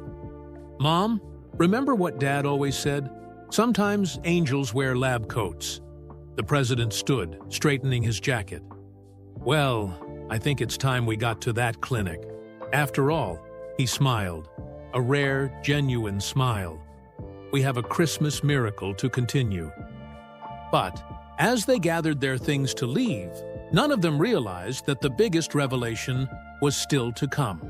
Mom, remember what Dad always said? Sometimes angels wear lab coats. The president stood, straightening his jacket. Well, I think it's time we got to that clinic. After all, he smiled, a rare, genuine smile. We have a Christmas miracle to continue. But as they gathered their things to leave, none of them realized that the biggest revelation was still to come.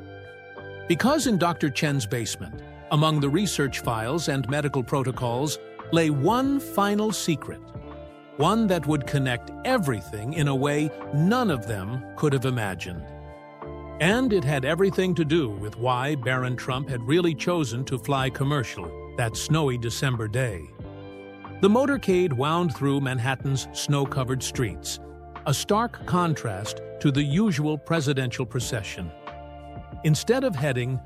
Because in Dr. Chen's basement, among the research files and medical protocols, lay one final secret, one that would connect everything in a way none of them could have imagined. And it had everything to do with why Barron Trump had really chosen to fly commercial that snowy December day. The motorcade wound through Manhattan's snow-covered streets, a stark contrast to the usual presidential procession. Instead of heading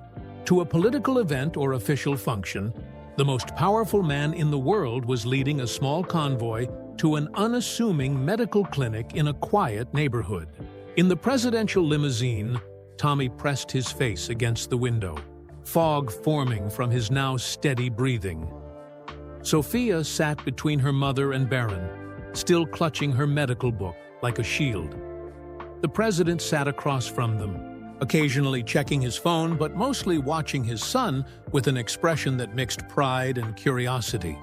to a political event or official function, the most powerful man in the world was leading a small convoy to an unassuming medical clinic in a quiet neighborhood. In the presidential limousine, Tommy pressed his face against the window, fog forming from his now steady breathing. Sophia sat between her mother and Barron, still clutching her medical book like a shield. The president sat across from them, occasionally checking his phone but mostly watching his son with an expression that mixed pride and curiosity.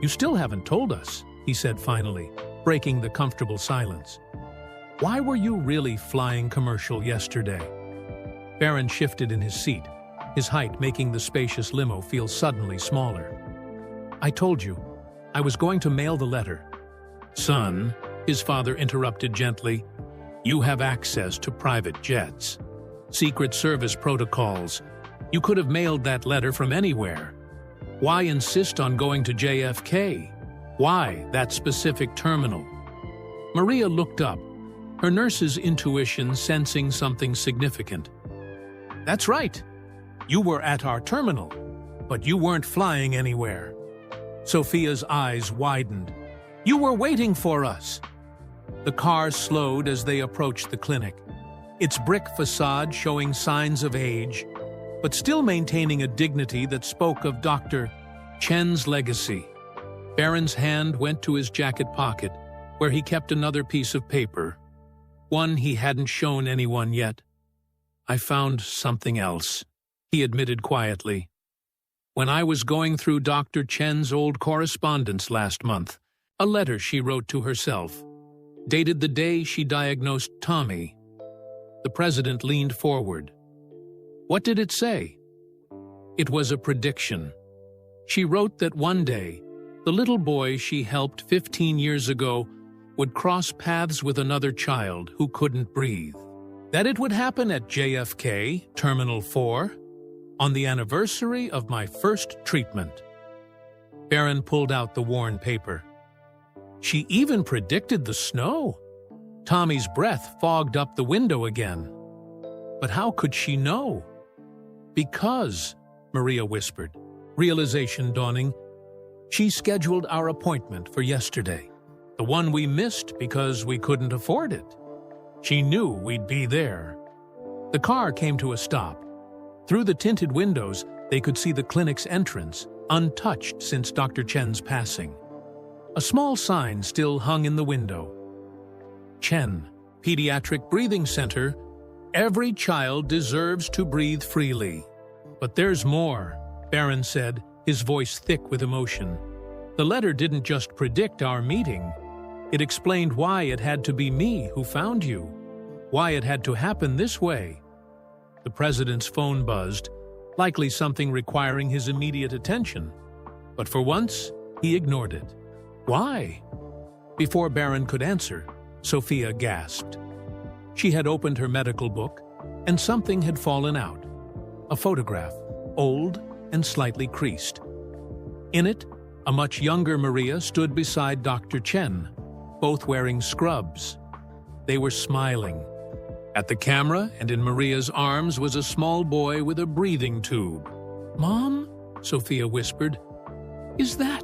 "You still haven't told us," he said finally, breaking the comfortable silence. "Why were you really flying commercial yesterday?" Barron shifted in his seat, his height making the spacious limo feel suddenly smaller. "I told you, I was going to mail the letter." "Son," his father interrupted gently, "you have access to private jets. Secret Service protocols. You could have mailed that letter from anywhere. Why insist on going to JFK? Why that specific terminal?" Maria looked up, her nurse's intuition sensing something significant. "That's right. You were at our terminal, but you weren't flying anywhere." Sophia's eyes widened. "You were waiting for us." The car slowed as they approached the clinic, its brick facade showing signs of age, but still maintaining a dignity that spoke of Dr. Chen's legacy. Barron's hand went to his jacket pocket, where he kept another piece of paper, one he hadn't shown anyone yet. "I found something else," he admitted quietly. "When I was going through Dr. Chen's old correspondence last month, a letter she wrote to herself, dated the day she diagnosed Tommy." The president leaned forward. "What did it say?" It was a prediction. She wrote that one day, the little boy she helped 15 years ago would cross paths with another child who couldn't breathe. That it would happen at JFK, Terminal 4, on the anniversary of my first treatment. Barron pulled out the worn paper. She even predicted the snow. Tommy's breath fogged up the window again. But how could she know? "Because," Maria whispered, realization dawning, "she scheduled our appointment for yesterday, the one we missed because we couldn't afford it. She knew we'd be there." The car came to a stop. Through the tinted windows, they could see the clinic's entrance, untouched since Dr. Chen's passing. A small sign still hung in the window. "Chen, Pediatric Breathing Center. Every child deserves to breathe freely." "But there's more," Barron said, his voice thick with emotion. "The letter didn't just predict our meeting. It explained why it had to be me who found you, why it had to happen this way." The president's phone buzzed, likely something requiring his immediate attention. But for once, he ignored it. "Why?" Before Barron could answer, Sophia gasped. She had opened her medical book, and something had fallen out. A photograph, old and slightly creased. In it, a much younger Maria stood beside Dr. Chen, both wearing scrubs. They were smiling. At the camera and in Maria's arms was a small boy with a breathing tube. "Mom?" Sophia whispered. "Is that—"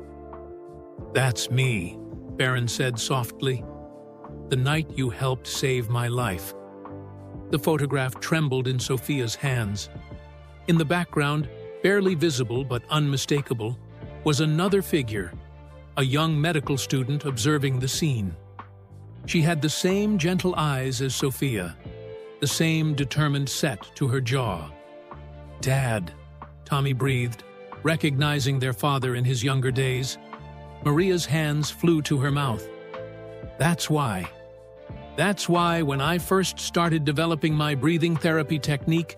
"That's me," Barron said softly. "The night you helped save my life." The photograph trembled in Sophia's hands. In the background, barely visible but unmistakable, was another figure, a young medical student observing the scene. She had the same gentle eyes as Sophia, the same determined set to her jaw. "Dad," Tommy breathed, recognizing their father in his younger days. Maria's hands flew to her mouth. That's why when I first started developing my breathing therapy technique,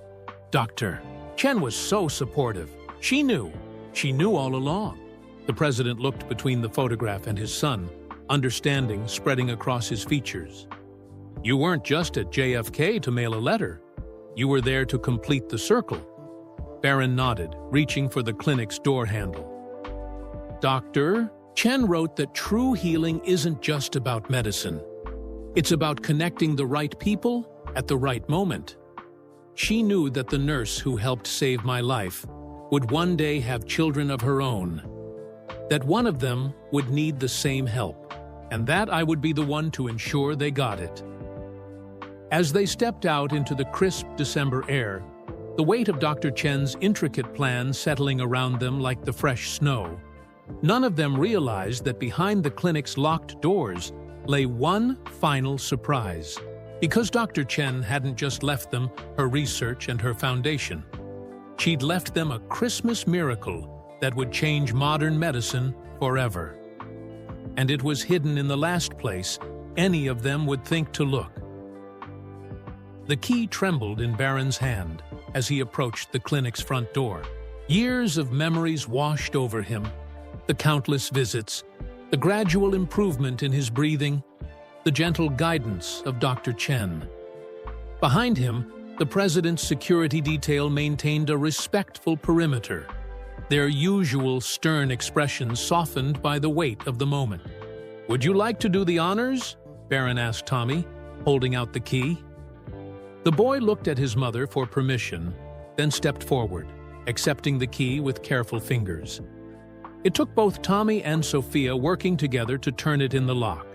Dr. Chen was so supportive. She knew all along." The president looked between the photograph and his son, understanding spreading across his features. "You weren't just at JFK to mail a letter. You were there to complete the circle. Barron nodded, reaching for the clinic's door handle. Dr. Chen wrote that true healing isn't just about medicine. It's about connecting the right people at the right moment. She knew that the nurse who helped save my life would one day have children of her own, that one of them would need the same help, and that I would be the one to ensure they got it. As they stepped out into the crisp December air, the weight of Dr. Chen's intricate plan settling around them like the fresh snow, none of them realized that behind the clinic's locked doors lay one final surprise. Because Dr. Chen hadn't just left them her research and her foundation. She'd left them a Christmas miracle that would change modern medicine forever. And it was hidden in the last place any of them would think to look. The key trembled in Barron's hand as he approached the clinic's front door. Years of memories washed over him, the countless visits, the gradual improvement in his breathing, the gentle guidance of Dr. Chen. Behind him, the president's security detail maintained a respectful perimeter, their usual stern expressions softened by the weight of the moment. "Would you like to do the honors?" Barron asked Tommy, holding out the key. The boy looked at his mother for permission, then stepped forward, accepting the key with careful fingers. It took both Tommy and Sophia working together to turn it in the lock,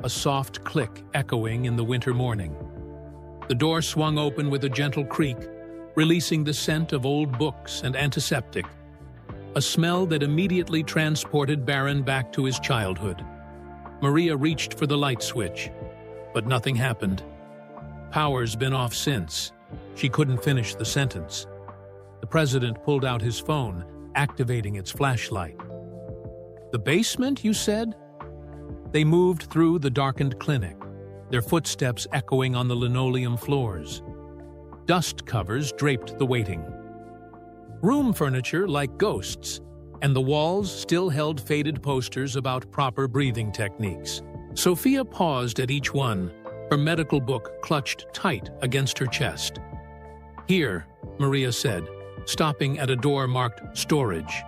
a soft click echoing in the winter morning. The door swung open with a gentle creak, releasing the scent of old books and antiseptic, a smell that immediately transported Barron back to his childhood. Maria reached for the light switch, but nothing happened. Power's been off since. She couldn't finish the sentence. The president pulled out his phone, activating its flashlight. "The basement, you said?" They moved through the darkened clinic, their footsteps echoing on the linoleum floors. Dust covers draped the waiting room furniture like ghosts, and the walls still held faded posters about proper breathing techniques. Sophia paused at each one, her medical book clutched tight against her chest. "Here," Maria said, stopping at a door marked storage.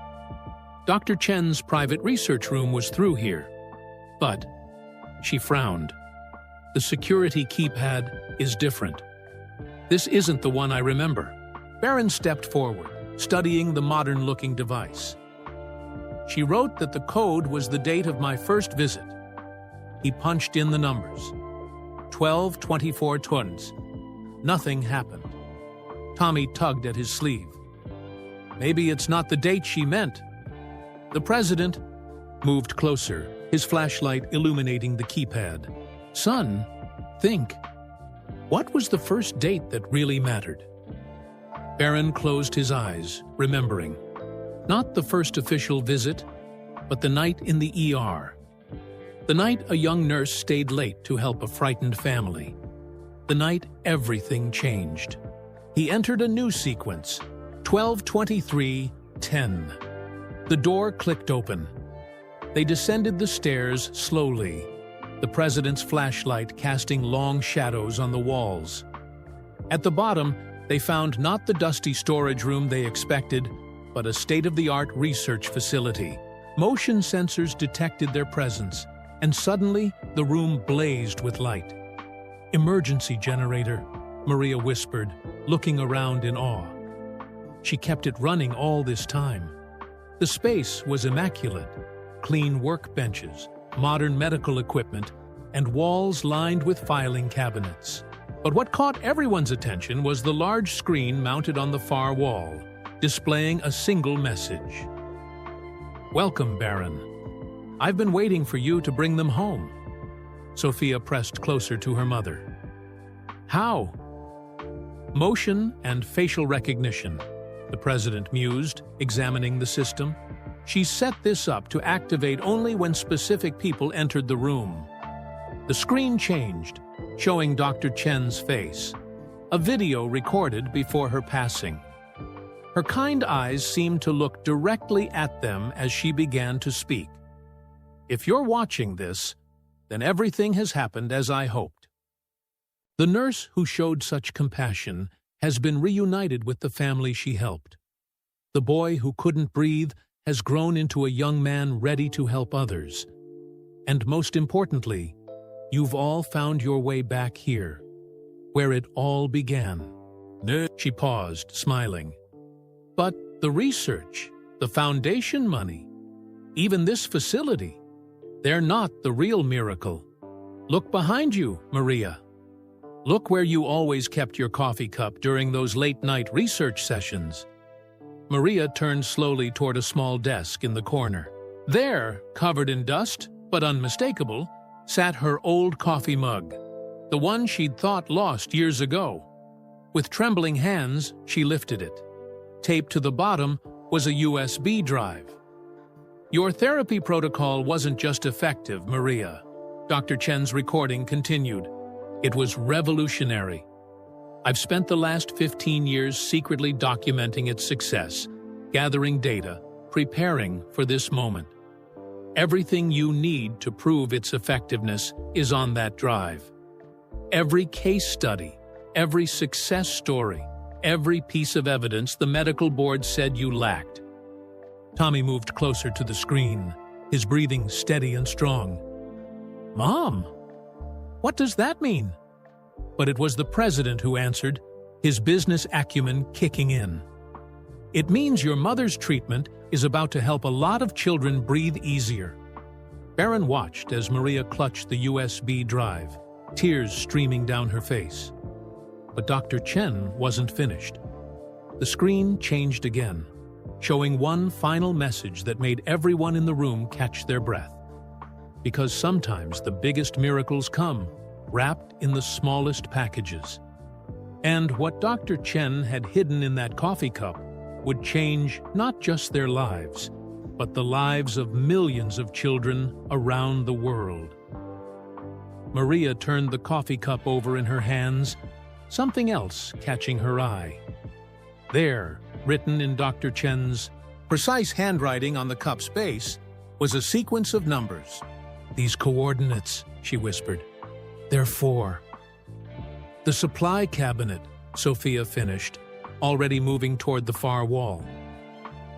Dr. Chen's private research room was through here. But, she frowned, the security keypad is different. This isn't the one I remember. Barron stepped forward, studying the modern-looking device. She wrote that the code was the date of my first visit. He punched in the numbers. 12:24 tons. Nothing happened. Tommy tugged at his sleeve. Maybe it's not the date she meant. The president moved closer, his flashlight illuminating the keypad. "Son, think. What was the first date that really mattered?" Barron closed his eyes, remembering. Not the first official visit, but the night in the ER. The night a young nurse stayed late to help a frightened family. The night everything changed. He entered a new sequence, 12:23:10. The door clicked open. They descended the stairs slowly, the president's flashlight casting long shadows on the walls. At the bottom, they found not the dusty storage room they expected, but a state-of-the-art research facility. Motion sensors detected their presence, and suddenly the room blazed with light. "Emergency generator," Maria whispered, looking around in awe. She kept it running all this time. The space was immaculate. Clean workbenches, modern medical equipment, and walls lined with filing cabinets. But what caught everyone's attention was the large screen mounted on the far wall, displaying a single message. "Welcome, Barron. I've been waiting for you to bring them home." Sophia pressed closer to her mother. "How?" "Motion and facial recognition," the president mused, examining the system. She set this up to activate only when specific people entered the room. The screen changed, showing Dr. Chen's face, a video recorded before her passing. Her kind eyes seemed to look directly at them as she began to speak. "If you're watching this, then everything has happened as I hoped." The nurse who showed such compassion has been reunited with the family she helped. The boy who couldn't breathe has grown into a young man ready to help others. And most importantly, you've all found your way back here, where it all began. She paused, smiling. But the research, the foundation money, even this facility, they're not the real miracle. Look behind you, Maria. Look where you always kept your coffee cup during those late-night research sessions. Maria turned slowly toward a small desk in the corner. There, covered in dust, but unmistakable, sat her old coffee mug, the one she'd thought lost years ago. With trembling hands, she lifted it. Taped to the bottom was a USB drive. Your therapy protocol wasn't just effective, Maria. Dr. Chen's recording continued. It was revolutionary. I've spent the last 15 years secretly documenting its success, gathering data, preparing for this moment. Everything you need to prove its effectiveness is on that drive. Every case study, every success story, every piece of evidence the medical board said you lacked. Tommy moved closer to the screen, his breathing steady and strong. Mom, what does that mean? But it was the president who answered, his business acumen kicking in. It means your mother's treatment is about to help a lot of children breathe easier. Barron watched as Maria clutched the USB drive, tears streaming down her face. But Dr. Chen wasn't finished. The screen changed again, showing one final message that made everyone in the room catch their breath. Because sometimes the biggest miracles come wrapped in the smallest packages. And what Dr. Chen had hidden in that coffee cup would change not just their lives, but the lives of millions of children around the world. Maria turned the coffee cup over in her hands, something else catching her eye. There, written in Dr. Chen's precise handwriting on the cup's base, was a sequence of numbers. These coordinates, she whispered. They're 4. The supply cabinet, Sophia finished, already moving toward the far wall.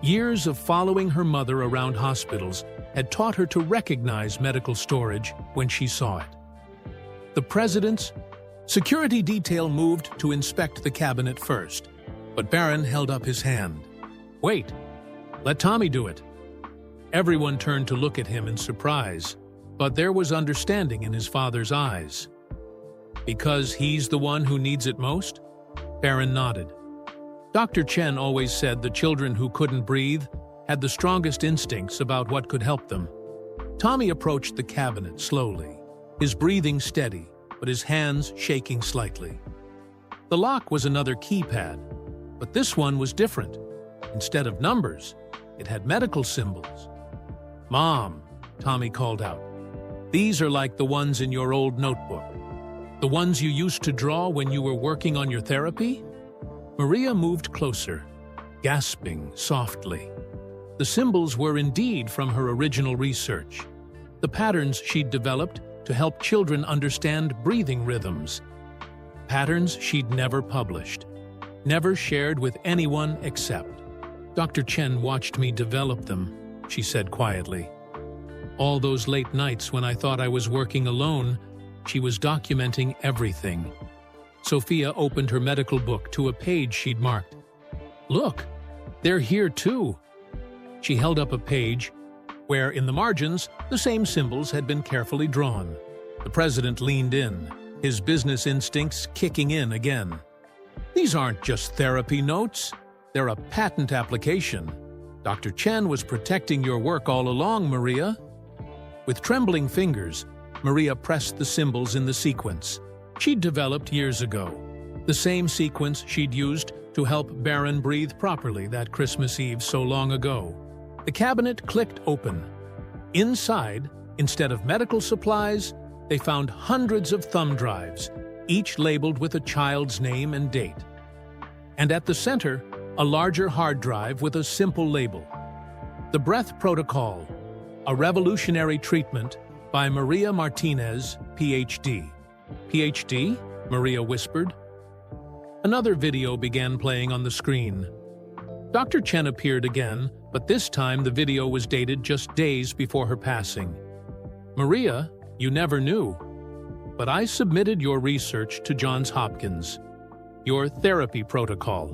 Years of following her mother around hospitals had taught her to recognize medical storage when she saw it. The president's security detail moved to inspect the cabinet first, but Barron held up his hand. Wait, let Tommy do it. Everyone turned to look at him in surprise, but there was understanding in his father's eyes. Because he's the one who needs it most? Barron nodded. Dr. Chen always said the children who couldn't breathe had the strongest instincts about what could help them. Tommy approached the cabinet slowly, his breathing steady, but his hands shaking slightly. The lock was another keypad, but this one was different. Instead of numbers, it had medical symbols. Mom, Tommy called out. These are like the ones in your old notebook. The ones you used to draw when you were working on your therapy? Maria moved closer, gasping softly. The symbols were indeed from her original research, the patterns she'd developed to help children understand breathing rhythms. Patterns she'd never published, never shared with anyone except. Dr. Chen watched me develop them, she said quietly. All those late nights when I thought I was working alone, she was documenting everything. Sophia opened her medical book to a page she'd marked. Look, they're here too. She held up a page where, in the margins, the same symbols had been carefully drawn. The president leaned in, his business instincts kicking in again. These aren't just therapy notes. They're a patent application. Dr. Chen was protecting your work all along, Maria. With trembling fingers, Maria pressed the symbols in the sequence she'd developed years ago, the same sequence she'd used to help Barron breathe properly that Christmas Eve so long ago. The cabinet clicked open. Inside, instead of medical supplies, they found hundreds of thumb drives, each labeled with a child's name and date. And at the center, a larger hard drive with a simple label. The Breath Protocol, a revolutionary treatment by Maria Martinez, Ph.D. Ph.D.? Maria whispered. Another video began playing on the screen. Dr. Chen appeared again, but this time the video was dated just days before her passing. "Maria, you never knew, but I submitted your research to Johns Hopkins. Your therapy protocol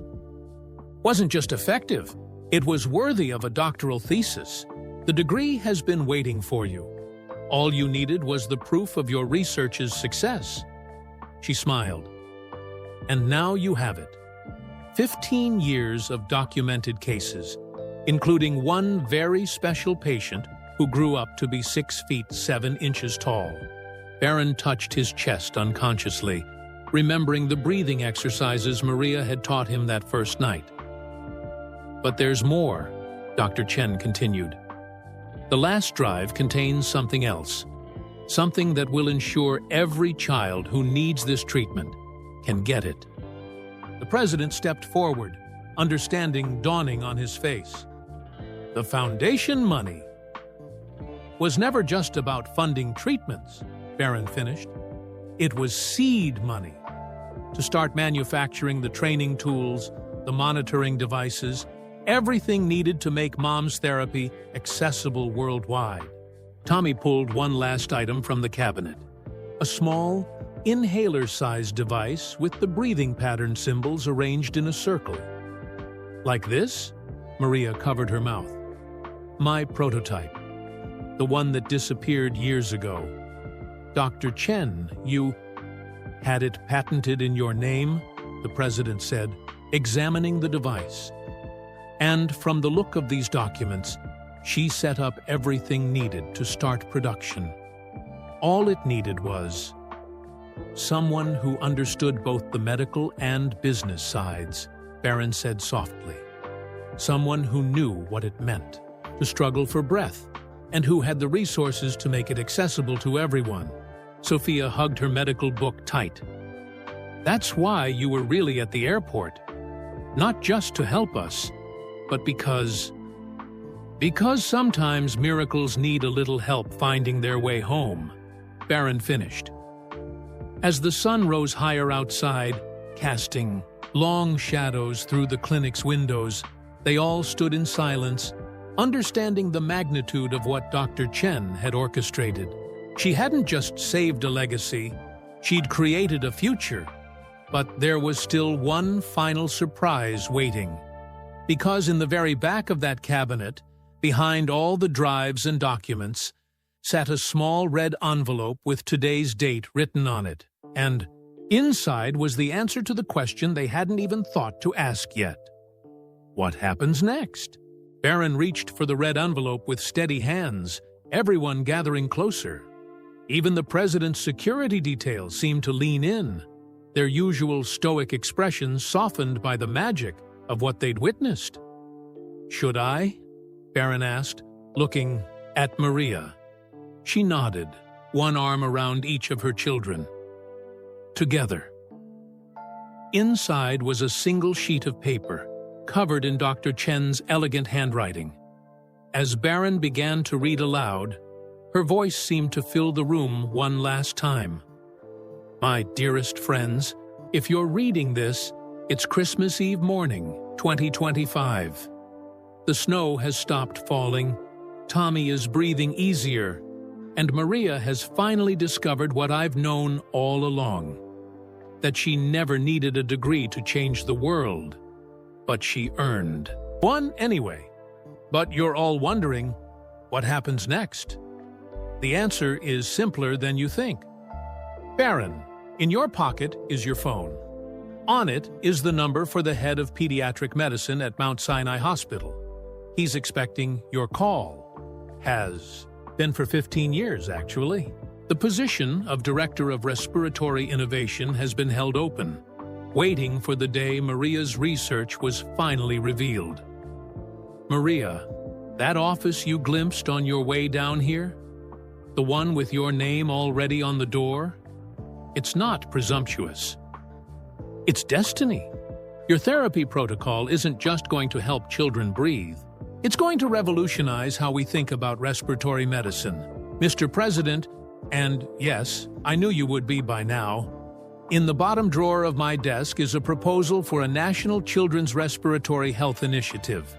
wasn't just effective, it was worthy of a doctoral thesis. The degree has been waiting for you. All you needed was the proof of your research's success." She smiled. "And now you have it. 15 years of documented cases, including one very special patient who grew up to be 6 feet 7 inches tall." Barron touched his chest unconsciously, remembering the breathing exercises Maria had taught him that first night. "But there's more," Dr. Chen continued. "The last drive contains something else, something that will ensure every child who needs this treatment can get it." The president stepped forward, understanding dawning on his face. "The foundation money was never just about funding treatments," Barron finished. "It was seed money to start manufacturing the training tools, the monitoring devices, everything needed to make mom's therapy accessible worldwide." Tommy pulled one last item from the cabinet, a small, inhaler-sized device with the breathing pattern symbols arranged in a circle. "Like this?" Maria covered her mouth. "My prototype, the one that disappeared years ago. Dr. Chen, you had it patented in your name," the president said, examining the device. "And from the look of these documents, she set up everything needed to start production. All it needed was someone who understood both the medical and business sides," Barron said softly. "Someone who knew what it meant to struggle for breath and who had the resources to make it accessible to everyone." Sophia hugged her medical book tight. "That's why you were really at the airport. Not just to help us, but because sometimes miracles need a little help finding their way home," Barron finished. As the sun rose higher outside, casting long shadows through the clinic's windows, they all stood in silence, understanding the magnitude of what Dr. Chen had orchestrated. She hadn't just saved a legacy, she'd created a future. But there was still one final surprise waiting. Because in the very back of that cabinet, behind all the drives and documents, sat a small red envelope with today's date written on it. And inside was the answer to the question they hadn't even thought to ask yet. What happens next? Barron reached for the red envelope with steady hands, everyone gathering closer. Even the president's security detail seemed to lean in, their usual stoic expressions softened by the magic of what they'd witnessed. "Should I?" Barron asked, looking at Maria. She nodded, one arm around each of her children. Together. Inside was a single sheet of paper, covered in Dr. Chen's elegant handwriting. As Barron began to read aloud, her voice seemed to fill the room one last time. "My dearest friends, if you're reading this, it's Christmas Eve morning, 2025. The snow has stopped falling, Tommy is breathing easier, and Maria has finally discovered what I've known all along, that she never needed a degree to change the world, but she earned one anyway. But you're all wondering, what happens next? The answer is simpler than you think. Barron, in your pocket is your phone. On it is the number for the head of pediatric medicine at Mount Sinai Hospital. He's expecting your call. Has been for 15 years, actually. The position of Director of Respiratory Innovation has been held open, waiting for the day Maria's research was finally revealed. Maria, that office you glimpsed on your way down here? The one with your name already on the door? It's not presumptuous. It's destiny. Your therapy protocol isn't just going to help children breathe. It's going to revolutionize how we think about respiratory medicine. Mr. President, and yes, I knew you would be by now, In the bottom drawer of my desk is a proposal for a National Children's Respiratory Health Initiative.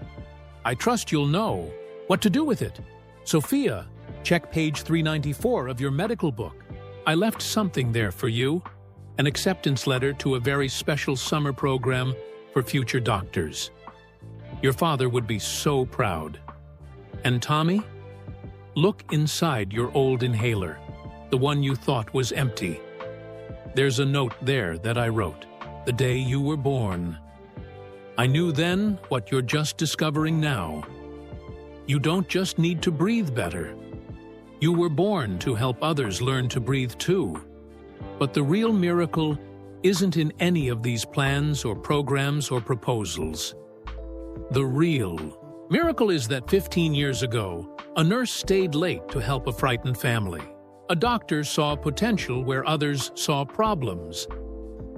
I trust you'll know what to do with it. Sophia, check page 394 of your medical book. I left something there for you, an acceptance letter to a very special summer program for future doctors. Your father would be so proud. And Tommy, look inside your old inhaler, the one you thought was empty. There's a note there that I wrote, the day you were born. I knew then what you're just discovering now. You don't just need to breathe better. You were born to help others learn to breathe too. But the real miracle isn't in any of these plans or programs or proposals. The real miracle is that 15 years ago, a nurse stayed late to help a frightened family. A doctor saw potential where others saw problems.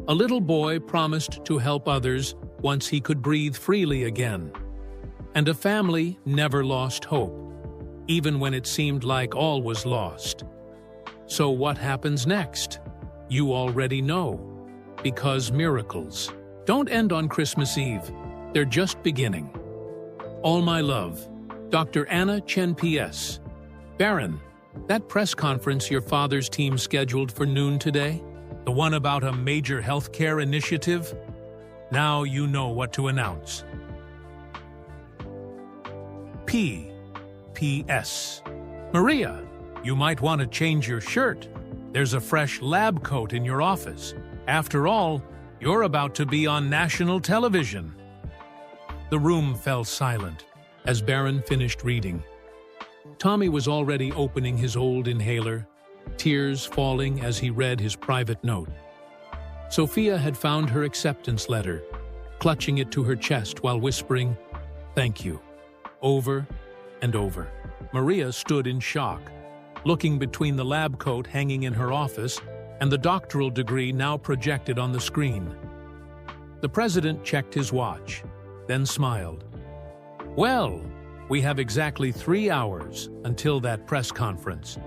A little boy promised to help others once he could breathe freely again. And a family never lost hope, even when it seemed like all was lost. So what happens next? You already know. Because miracles don't end on Christmas Eve. They're just beginning. All my love, Dr. Anna Chen P.S. Barron, that press conference your father's team scheduled for noon today? The one about a major healthcare initiative? Now you know what to announce. P.S. Maria, you might want to change your shirt. There's a fresh lab coat in your office. After all, you're about to be on national television. The room fell silent as Barron finished reading. Tommy was already opening his old inhaler, tears falling as he read his private note. Sophia had found her acceptance letter, clutching it to her chest while whispering, "Thank you," over and over. Maria stood in shock, looking between the lab coat hanging in her office and the doctoral degree now projected on the screen. The president checked his watch, then smiled. Well, we have exactly 3 hours until that press conference.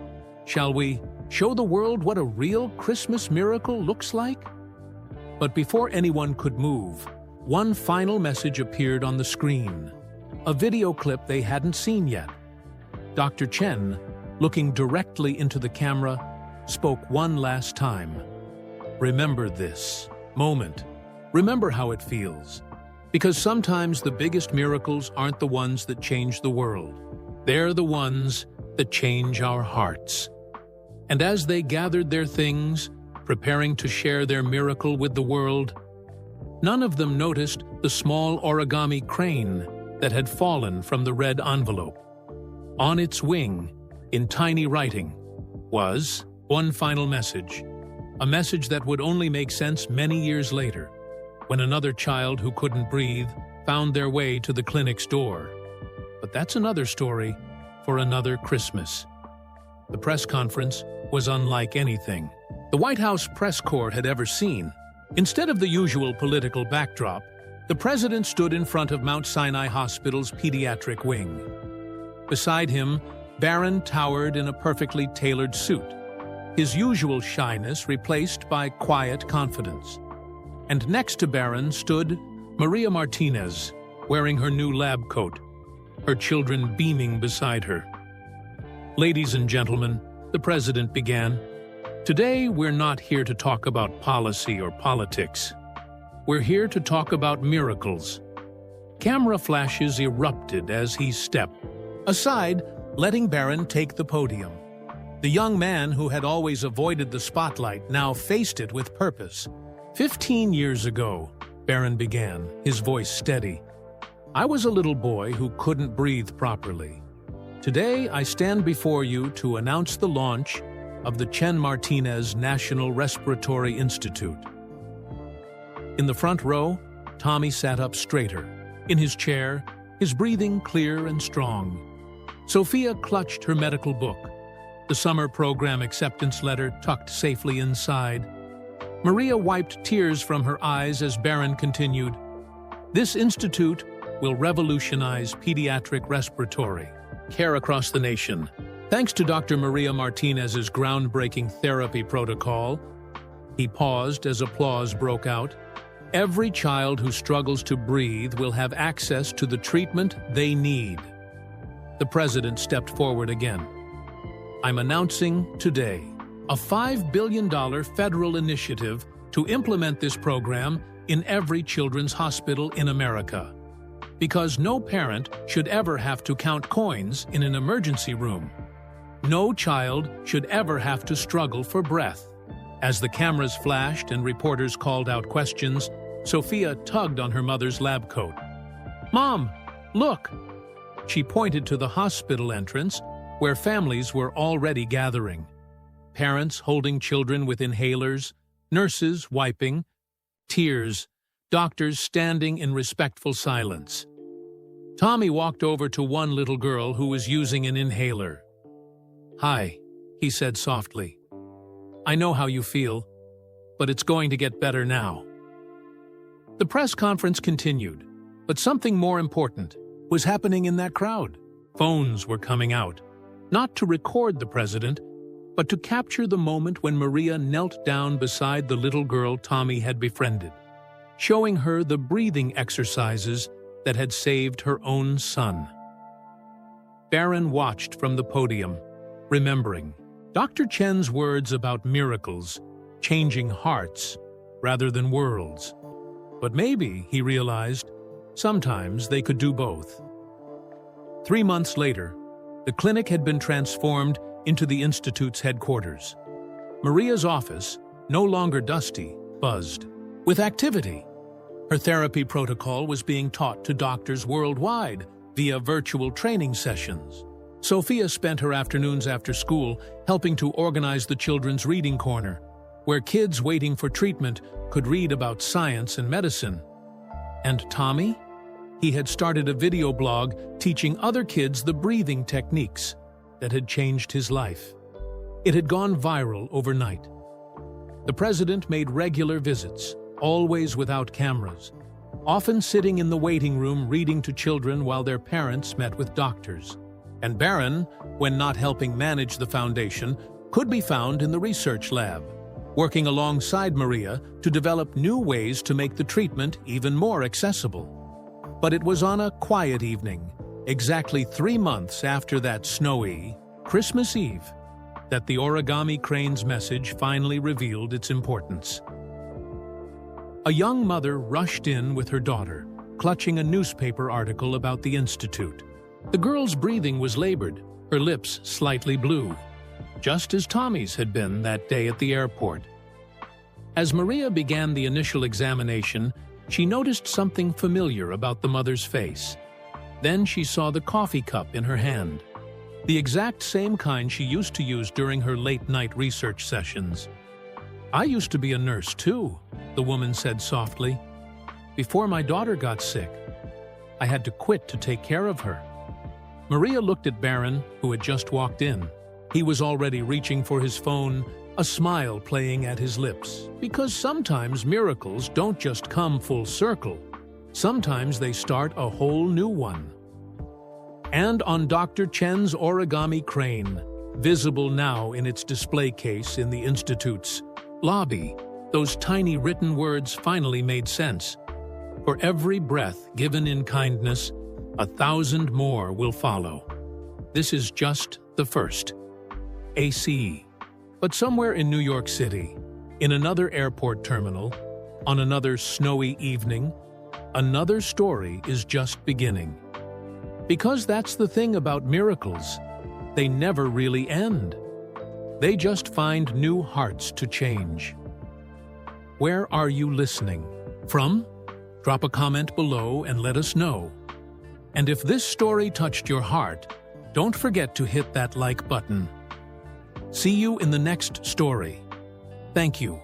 Shall we show the world what a real Christmas miracle looks like? But before anyone could move, one final message appeared on the screen, a video clip they hadn't seen yet. Dr. Chen, looking directly into the camera, spoke one last time. Remember this moment. Remember how it feels. Because sometimes the biggest miracles aren't the ones that change the world. They're the ones that change our hearts. And as they gathered their things, preparing to share their miracle with the world, none of them noticed the small origami crane that had fallen from the red envelope. On its wing, in tiny writing, was one final message, a message that would only make sense many years later, when another child who couldn't breathe found their way to the clinic's door. But that's another story for another Christmas. The press conference was unlike anything the White House press corps had ever seen. Instead of the usual political backdrop, the president stood in front of Mount Sinai Hospital's pediatric wing. Beside him, Barron towered in a perfectly tailored suit, his usual shyness replaced by quiet confidence. And next to Barron stood Maria Martinez, wearing her new lab coat, her children beaming beside her. Ladies and gentlemen, the president began. Today, we're not here to talk about policy or politics. We're here to talk about miracles. Camera flashes erupted as he stepped aside, letting Barron take the podium. The young man who had always avoided the spotlight now faced it with purpose. 15 years ago, Barron began, his voice steady. I was a little boy who couldn't breathe properly. Today, I stand before you to announce the launch of the Chen Martinez National Respiratory Institute. In the front row, Tommy sat up straighter, in his chair, his breathing clear and strong. Sophia clutched her medical book, the summer program acceptance letter tucked safely inside. Maria wiped tears from her eyes as Barron continued. This institute will revolutionize pediatric respiratory care across the nation. Thanks to Dr. Maria Martinez's groundbreaking therapy protocol, He paused as applause broke out. Every child who struggles to breathe will have access to the treatment they need. The president stepped forward again. I'm announcing today a $5 billion federal initiative to implement this program in every children's hospital in America. Because no parent should ever have to count coins in an emergency room. No child should ever have to struggle for breath. As the cameras flashed and reporters called out questions, Sophia tugged on her mother's lab coat. "Mom, look!" She pointed to the hospital entrance, where families were already gathering. Parents holding children with inhalers, nurses wiping, tears, doctors standing in respectful silence. Tommy walked over to one little girl who was using an inhaler. "Hi," he said softly. "I know how you feel, but it's going to get better now." The press conference continued, but something more important was happening in that crowd. Phones were coming out, not to record the president, but to capture the moment when Maria knelt down beside the little girl Tommy had befriended, showing her the breathing exercises that had saved her own son. Barron watched from the podium, remembering Dr. Chen's words about miracles, changing hearts rather than worlds. But maybe, he realized, sometimes they could do both. 3 months later, the clinic had been transformed into the Institute's headquarters. Maria's office, no longer dusty, buzzed with activity. Her therapy protocol was being taught to doctors worldwide via virtual training sessions. Sophia spent her afternoons after school helping to organize the Children's Reading Corner, where kids waiting for treatment could read about science and medicine. And Tommy? He had started a video blog teaching other kids the breathing techniques that had changed his life. It had gone viral overnight. The president made regular visits, always without cameras, often sitting in the waiting room reading to children while their parents met with doctors. And Barron, when not helping manage the foundation, could be found in the research lab, working alongside Maria to develop new ways to make the treatment even more accessible. But it was on a quiet evening, exactly 3 months after that snowy Christmas Eve, that the origami crane's message finally revealed its importance. A young mother rushed in with her daughter, clutching a newspaper article about the Institute. The girl's breathing was labored, her lips slightly blue, just as Tommy's had been that day at the airport. As Maria began the initial examination, she noticed something familiar about the mother's face. Then she saw the coffee cup in her hand, the exact same kind she used to use during her late-night research sessions. "I used to be a nurse too," the woman said softly. "Before my daughter got sick, I had to quit to take care of her." Maria looked at Barron, who had just walked in. He was already reaching for his phone, a smile playing at his lips, because sometimes miracles don't just come full circle. Sometimes they start a whole new one. And on Dr. Chen's origami crane, visible now in its display case in the Institute's lobby, those tiny written words finally made sense. For every breath given in kindness, 1,000 more will follow. This is just the first. ACE. But somewhere in New York City, in another airport terminal, on another snowy evening, another story is just beginning. Because that's the thing about miracles. They never really end. They just find new hearts to change. Where are you listening from? Drop a comment below and let us know. And if this story touched your heart, don't forget to hit that like button. See you in the next story. Thank you.